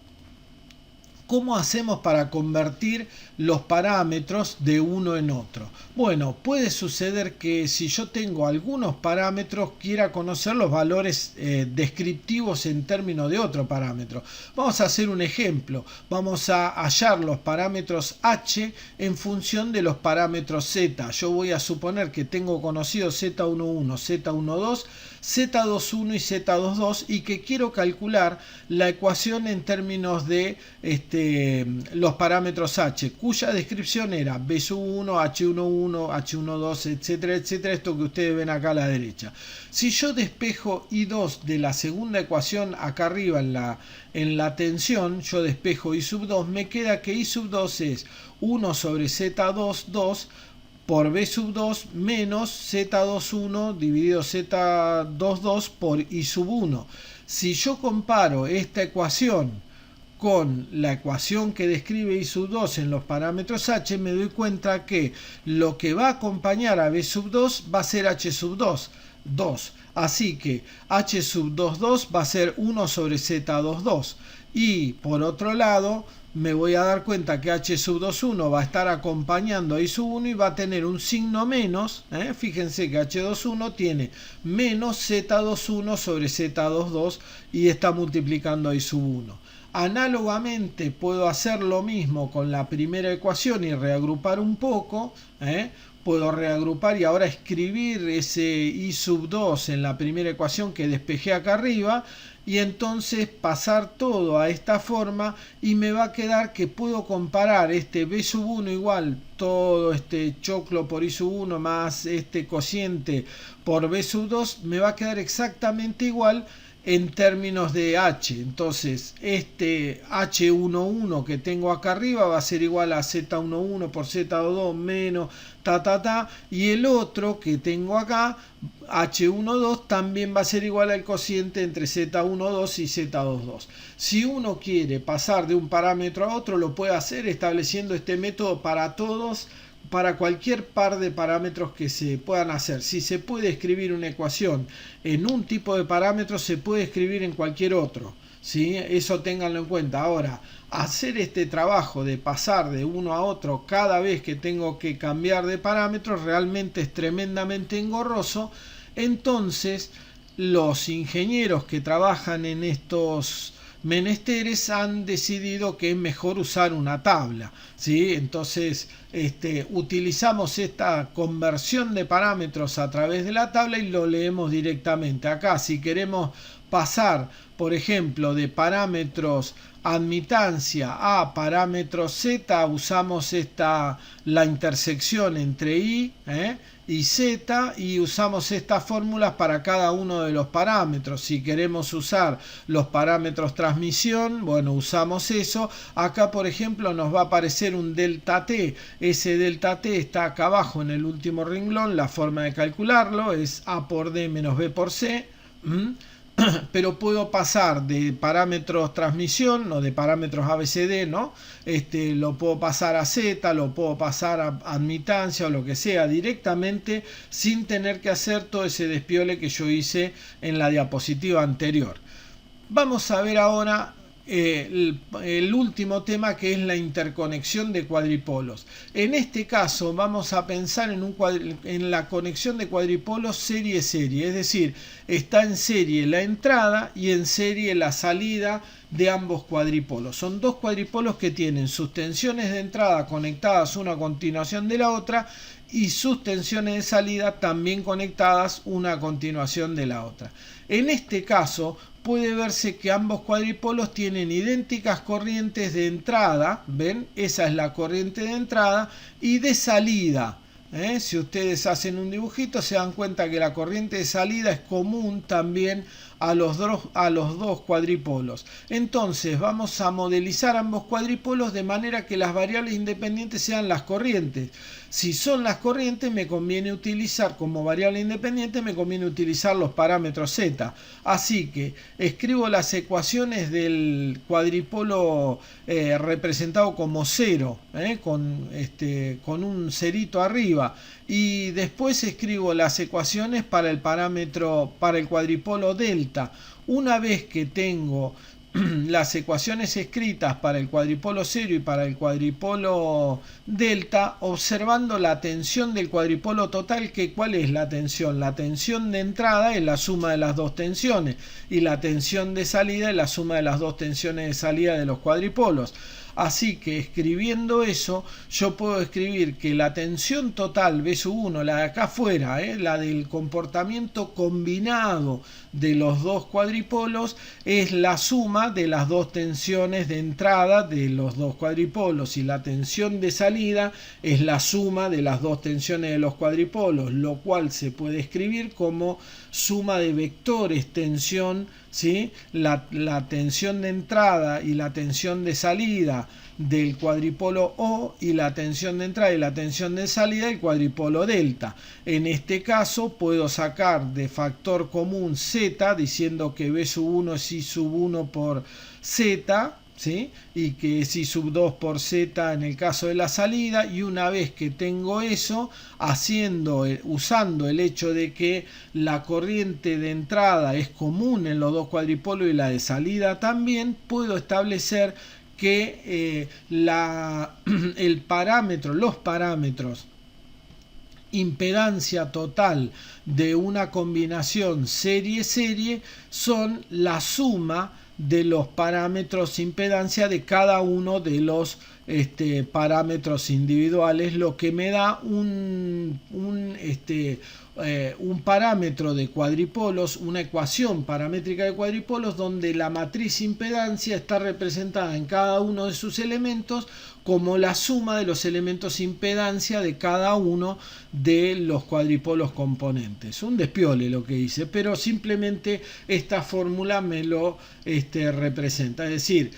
¿Cómo hacemos para convertir los parámetros de uno en otro? Bueno, puede suceder que si yo tengo algunos parámetros quiera conocer los valores descriptivos en términos de otro parámetro. Vamos a hacer un ejemplo. Vamos a hallar los parámetros H en función de los parámetros Z. Yo voy a suponer que tengo conocidos Z11, Z12, Z21 y Z22 y que quiero calcular la ecuación en términos de los parámetros H, cuya descripción era B1, H11, H12, etcétera, etcétera, esto que ustedes ven acá a la derecha. Si yo despejo I2 de la segunda ecuación acá arriba en la tensión, yo despejo I2, me queda que I2 es 1 sobre Z22 por B2 menos Z21 dividido Z22 por I1. Si yo comparo esta ecuación con la ecuación que describe I2 en los parámetros H, me doy cuenta que lo que va a acompañar a B2 va a ser H2. Así que H22 va a ser 1 sobre Z22. Y por otro lado, me voy a dar cuenta que H21 va a estar acompañando a I1 y va a tener un signo menos. Fíjense que H21 tiene menos Z21 sobre Z22 y está multiplicando a I1. Análogamente puedo hacer lo mismo con la primera ecuación y reagrupar un poco, puedo reagrupar y ahora escribir ese i sub 2 en la primera ecuación que despejé acá arriba, y entonces pasar todo a esta forma, y me va a quedar que puedo comparar este b sub 1 igual todo este choclo por i sub 1 más este cociente por b sub 2, me va a quedar exactamente igual en términos de h. Entonces este h11 que tengo acá arriba va a ser igual a z11 por z22 menos y el otro que tengo acá, h12, también va a ser igual al cociente entre z12 y z22. Si uno quiere pasar de un parámetro a otro, lo puede hacer estableciendo este método para todos, para cualquier par de parámetros que se puedan hacer. Si se puede escribir una ecuación en un tipo de parámetros, se puede escribir en cualquier otro, ¿sí? Eso ténganlo en cuenta. Ahora, hacer este trabajo de pasar de uno a otro cada vez que tengo que cambiar de parámetros realmente es tremendamente engorroso. Entonces, los ingenieros que trabajan en estos menesteres han decidido que es mejor usar una tabla, ¿sí? Entonces utilizamos esta conversión de parámetros a través de la tabla y lo leemos directamente. Acá, si queremos pasar, por ejemplo, de parámetros admitancia a parámetros z, usamos la intersección entre i y z, y usamos estas fórmulas para cada uno de los parámetros. Si queremos usar los parámetros transmisión, bueno, usamos eso. Acá, por ejemplo, nos va a aparecer un delta t. Ese delta t está acá abajo en el último renglón. La forma de calcularlo es a por d menos b por c. Pero puedo pasar de parámetros transmisión o de parámetros ABCD, ¿no? Lo puedo pasar a Z, lo puedo pasar a admitancia o lo que sea directamente, sin tener que hacer todo ese despiole que yo hice en la diapositiva anterior. Vamos a ver ahora el último tema, que es la interconexión de cuadripolos. En este caso vamos a pensar en la conexión de cuadripolos serie-serie, es decir, está en serie la entrada y en serie la salida de ambos cuadripolos. Son dos cuadripolos que tienen sus tensiones de entrada conectadas una a continuación de la otra y sus tensiones de salida también conectadas una a continuación de la otra. En este caso puede verse que ambos cuadripolos tienen idénticas corrientes de entrada, ¿ven? Esa es la corriente de entrada, y de salida. Si ustedes hacen un dibujito se dan cuenta que la corriente de salida es común también a los dos cuadripolos. Entonces vamos a modelizar ambos cuadripolos de manera que las variables independientes sean las corrientes. Si son las corrientes, me conviene utilizar como variable independiente, me conviene utilizar los parámetros z. Así que escribo las ecuaciones del cuadripolo representado como 0, con un cerito arriba, y después escribo las ecuaciones para el cuadripolo delta. Una vez que tengo las ecuaciones escritas para el cuadripolo 0 y para el cuadripolo delta, observando la tensión del cuadripolo total, que ¿cuál es la tensión? La tensión de entrada es la suma de las dos tensiones y la tensión de salida es la suma de las dos tensiones de salida de los cuadripolos. Así que escribiendo eso, yo puedo escribir que la tensión total B1, la de acá afuera, la del comportamiento combinado de los dos cuadripolos, es la suma de las dos tensiones de entrada de los dos cuadripolos, y la tensión de salida es la suma de las dos tensiones de los cuadripolos, lo cual se puede escribir como suma de vectores tensión, ¿sí? La tensión de entrada y la tensión de salida del cuadripolo O, y la tensión de entrada y la tensión de salida del cuadripolo delta. En este caso puedo sacar de factor común z, diciendo que B sub 1 es I sub 1 por z, ¿sí? Y que es I sub 2 por z en el caso de la salida. Y una vez que tengo eso, usando el hecho de que la corriente de entrada es común en los dos cuadripolos y la de salida también, puedo establecer que los parámetros impedancia total de una combinación serie-serie son la suma de los parámetros impedancia de cada uno de los parámetros individuales, lo que me da un parámetro de cuadripolos, una ecuación paramétrica de cuadripolos, donde la matriz impedancia está representada en cada uno de sus elementos como la suma de los elementos impedancia de cada uno de los cuadripolos componentes. Un despiole lo que hice, pero simplemente esta fórmula me lo representa. Es decir,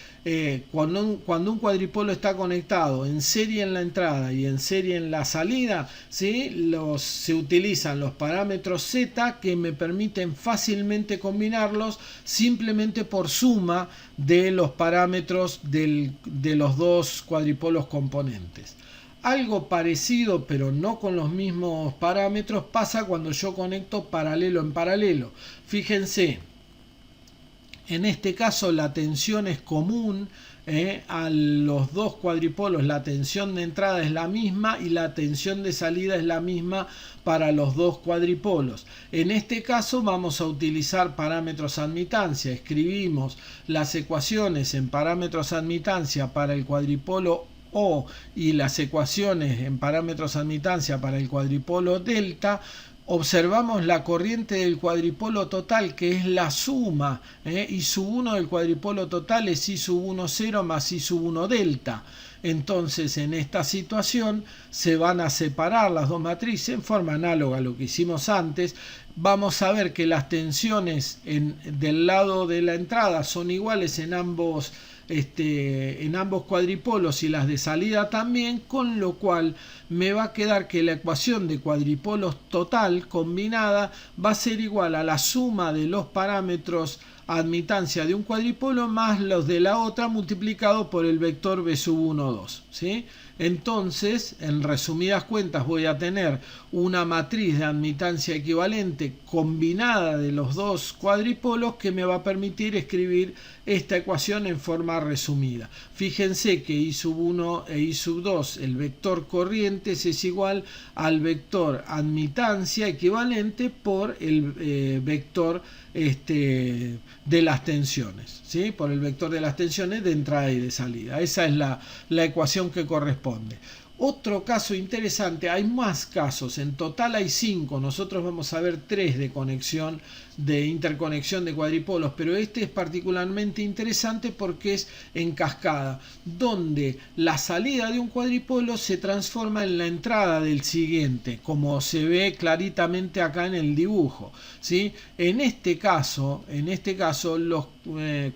cuando un cuadripolo está conectado en serie en la entrada y en serie en la salida, ¿sí? Se utilizan los parámetros Z, que me permiten fácilmente combinarlos simplemente por suma de los parámetros de los dos cuadripolos componentes. Algo parecido, pero no con los mismos parámetros, pasa cuando yo conecto paralelo en paralelo. Fíjense, en este caso la tensión es común a los dos cuadripolos. La tensión de entrada es la misma y la tensión de salida es la misma para los dos cuadripolos. En este caso vamos a utilizar parámetros admitancia. Escribimos las ecuaciones en parámetros admitancia para el cuadripolo O y las ecuaciones en parámetros admitancia para el cuadripolo delta. Observamos la corriente del cuadripolo total, que es la suma, I sub 1 del cuadripolo total es I sub 1 0 más I sub 1 delta. Entonces, en esta situación se van a separar las dos matrices en forma análoga a lo que hicimos antes. Vamos a ver que las tensiones del lado de la entrada son iguales en ambos cuadripolos y las de salida también, con lo cual me va a quedar que la ecuación de cuadripolos total combinada va a ser igual a la suma de los parámetros admitancia de un cuadripolo más los de la otra multiplicado por el vector B sub 1, 2, ¿sí? Entonces, en resumidas cuentas, voy a tener una matriz de admitancia equivalente combinada de los dos cuadripolos que me va a permitir escribir esta ecuación en forma resumida. Fíjense que I sub 1 e I sub 2, el vector corrientes, es igual al vector admitancia equivalente por el vector de las tensiones, ¿sí? Por el vector de las tensiones de entrada y de salida. Esa es la ecuación que corresponde. Otro caso interesante, hay más casos, en total hay 5, nosotros vamos a ver 3 de interconexión de cuadripolos, pero este es particularmente interesante porque es en cascada, donde la salida de un cuadripolo se transforma en la entrada del siguiente, como se ve claritamente acá en el dibujo, ¿sí? En este caso los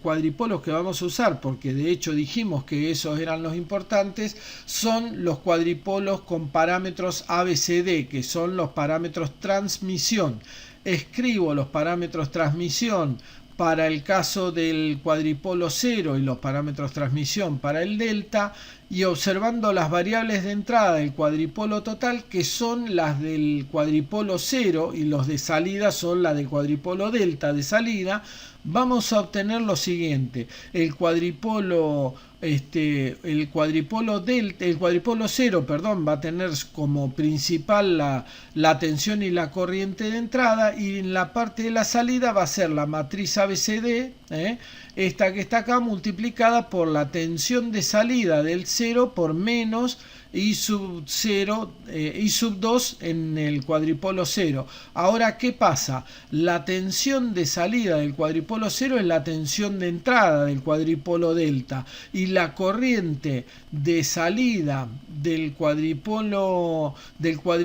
cuadripolos que vamos a usar, porque de hecho dijimos que esos eran los importantes, son los cuadripolos con parámetros ABCD, que son los parámetros transmisión. Escribo los parámetros transmisión para el caso del cuadripolo 0 y los parámetros transmisión para el delta, y observando las variables de entrada del cuadripolo total, que son las del cuadripolo 0, y los de salida son las del cuadripolo delta de salida, vamos a obtener lo siguiente: el cuadripolo 0, va a tener como principal la tensión y la corriente de entrada, y en la parte de la salida va a ser la matriz ABCD, esta que está acá, multiplicada por la tensión de salida del 0 por menos I sub 2 en el cuadripolo 0. Ahora, ¿qué pasa? La tensión de salida del cuadripolo 0 es la tensión de entrada del cuadripolo delta, y la corriente de salida del cuadripolo 0,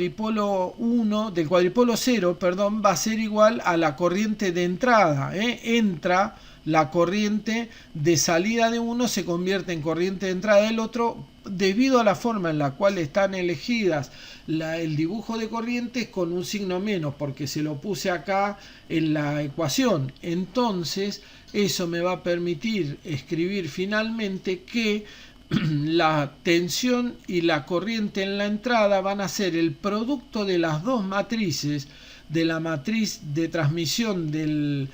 va a ser igual a la corriente de entrada. Entra la corriente de salida de uno, se convierte en corriente de entrada del otro, debido a la forma en la cual están elegidas el dibujo de corrientes con un signo menos, porque se lo puse acá en la ecuación. Entonces eso me va a permitir escribir finalmente que la tensión y la corriente en la entrada van a ser el producto de las dos matrices, de la matriz de transmisión del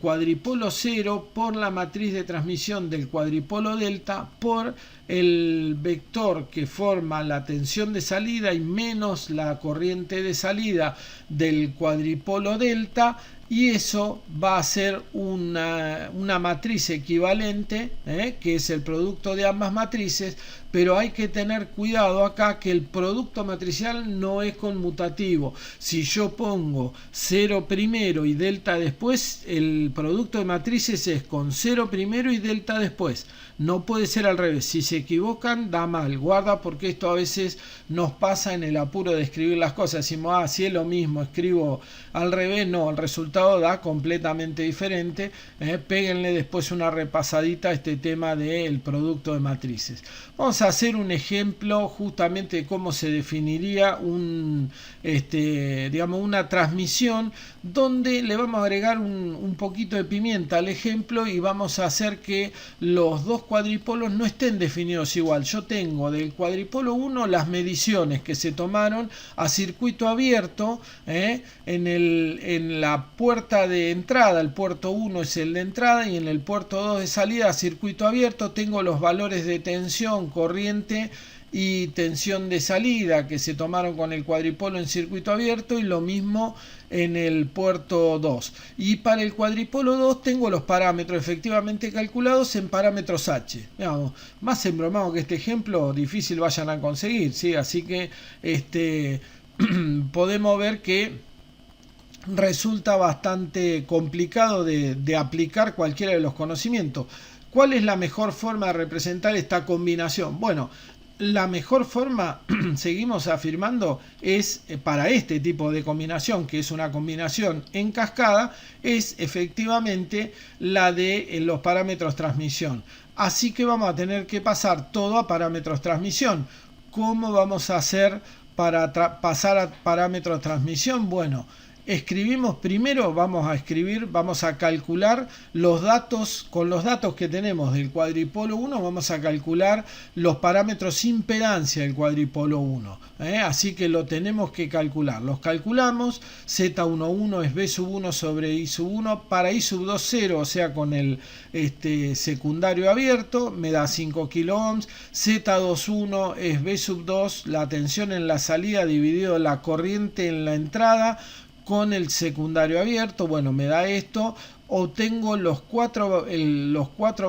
cuadripolo 0 por la matriz de transmisión del cuadripolo delta por el vector que forma la tensión de salida y menos la corriente de salida del cuadripolo delta, y eso va a ser una matriz equivalente, que es el producto de ambas matrices, pero hay que tener cuidado acá que el producto matricial no es conmutativo. Si yo pongo 0 primero y delta después, el producto de matrices es con 0 primero y delta después. No puede ser al revés. Si se equivocan, da mal. Guarda, porque esto a veces nos pasa en el apuro de escribir las cosas. Decimos, si es lo mismo, escribo al revés. No, el resultado da completamente diferente. Péguenle después una repasadita a este tema del producto de matrices. Vamos a hacer un ejemplo justamente de cómo se definiría una transmisión, donde le vamos a agregar un poquito de pimienta al ejemplo y vamos a hacer que los dos cuadripolos no estén definidos igual. Yo tengo del cuadripolo 1 las mediciones que se tomaron a circuito abierto, en la puerta de entrada. El puerto 1 es el de entrada y en el puerto 2 de salida a circuito abierto tengo los valores de tensión, corriente y tensión de salida que se tomaron con el cuadripolo en circuito abierto, y lo mismo en el puerto 2. Y para el cuadripolo 2 tengo los parámetros efectivamente calculados en parámetros H. Digamos, más embromado que este ejemplo, difícil vayan a conseguir, ¿sí? Así que podemos ver que resulta bastante complicado de aplicar cualquiera de los conocimientos. ¿Cuál es la mejor forma de representar esta combinación? Bueno, la mejor forma, seguimos afirmando, es para este tipo de combinación, que es una combinación en cascada, es efectivamente la de los parámetros transmisión. Así que vamos a tener que pasar todo a parámetros transmisión. ¿Cómo vamos a hacer para pasar a parámetros transmisión? Bueno, escribimos primero, vamos a calcular los datos. Con los datos que tenemos del cuadripolo 1 vamos a calcular los parámetros impedancia del cuadripolo 1, así que lo tenemos que calcular. Los calculamos. Z11 es B sub 1 sobre I sub 1 para I sub 2 0, o sea con el secundario abierto me da 5 kilo ohms. Z21 es B sub 2, la tensión en la salida dividido la corriente en la entrada con el secundario abierto. Bueno, me da esto. Obtengo los cuatro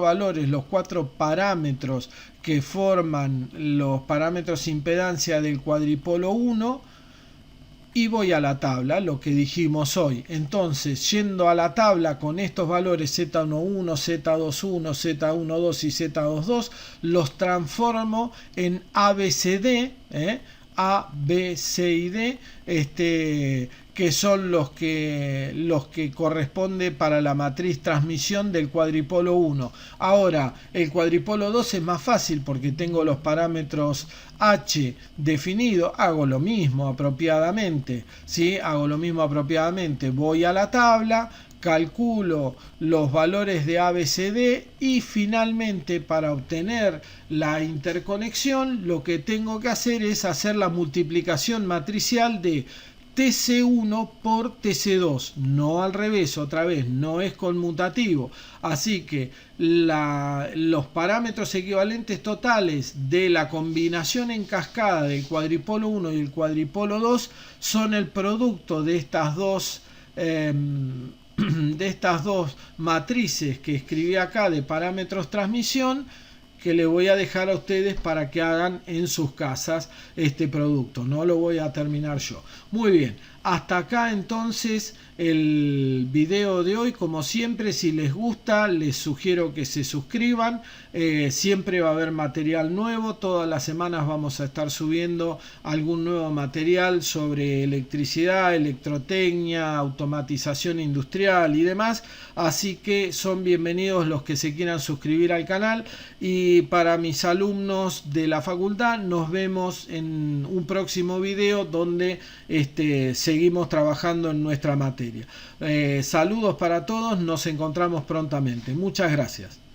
valores, los 4 parámetros que forman los parámetros impedancia del cuadripolo 1, y voy a la tabla, lo que dijimos hoy. Entonces, yendo a la tabla con estos valores Z11, Z21, Z12 y Z22, los transformo en ABCD, A, B, C y D, que son los que corresponde para la matriz transmisión del cuadripolo 1. Ahora, el cuadripolo 2 es más fácil porque tengo los parámetros H definidos. Hago lo mismo apropiadamente, ¿sí? Voy a la tabla, calculo los valores de ABCD y finalmente, para obtener la interconexión, lo que tengo que hacer es hacer la multiplicación matricial de TC1 por TC2, no al revés, otra vez, no es conmutativo. Así que los parámetros equivalentes totales de la combinación en cascada del cuadripolo 1 y el cuadripolo 2 son el producto de estas dos matrices que escribí acá de parámetros transmisión, que le voy a dejar a ustedes para que hagan en sus casas este producto. No lo voy a terminar yo. Muy bien, hasta acá entonces el video de hoy. Como siempre, si les gusta, les sugiero que se suscriban. Siempre va a haber material nuevo. Todas las semanas vamos a estar subiendo algún nuevo material sobre electricidad, electrotecnia, automatización industrial y demás. Así que son bienvenidos los que se quieran suscribir al canal. Y para mis alumnos de la facultad, nos vemos en un próximo video donde seguimos trabajando en nuestra materia. Saludos para todos, nos encontramos prontamente. Muchas gracias.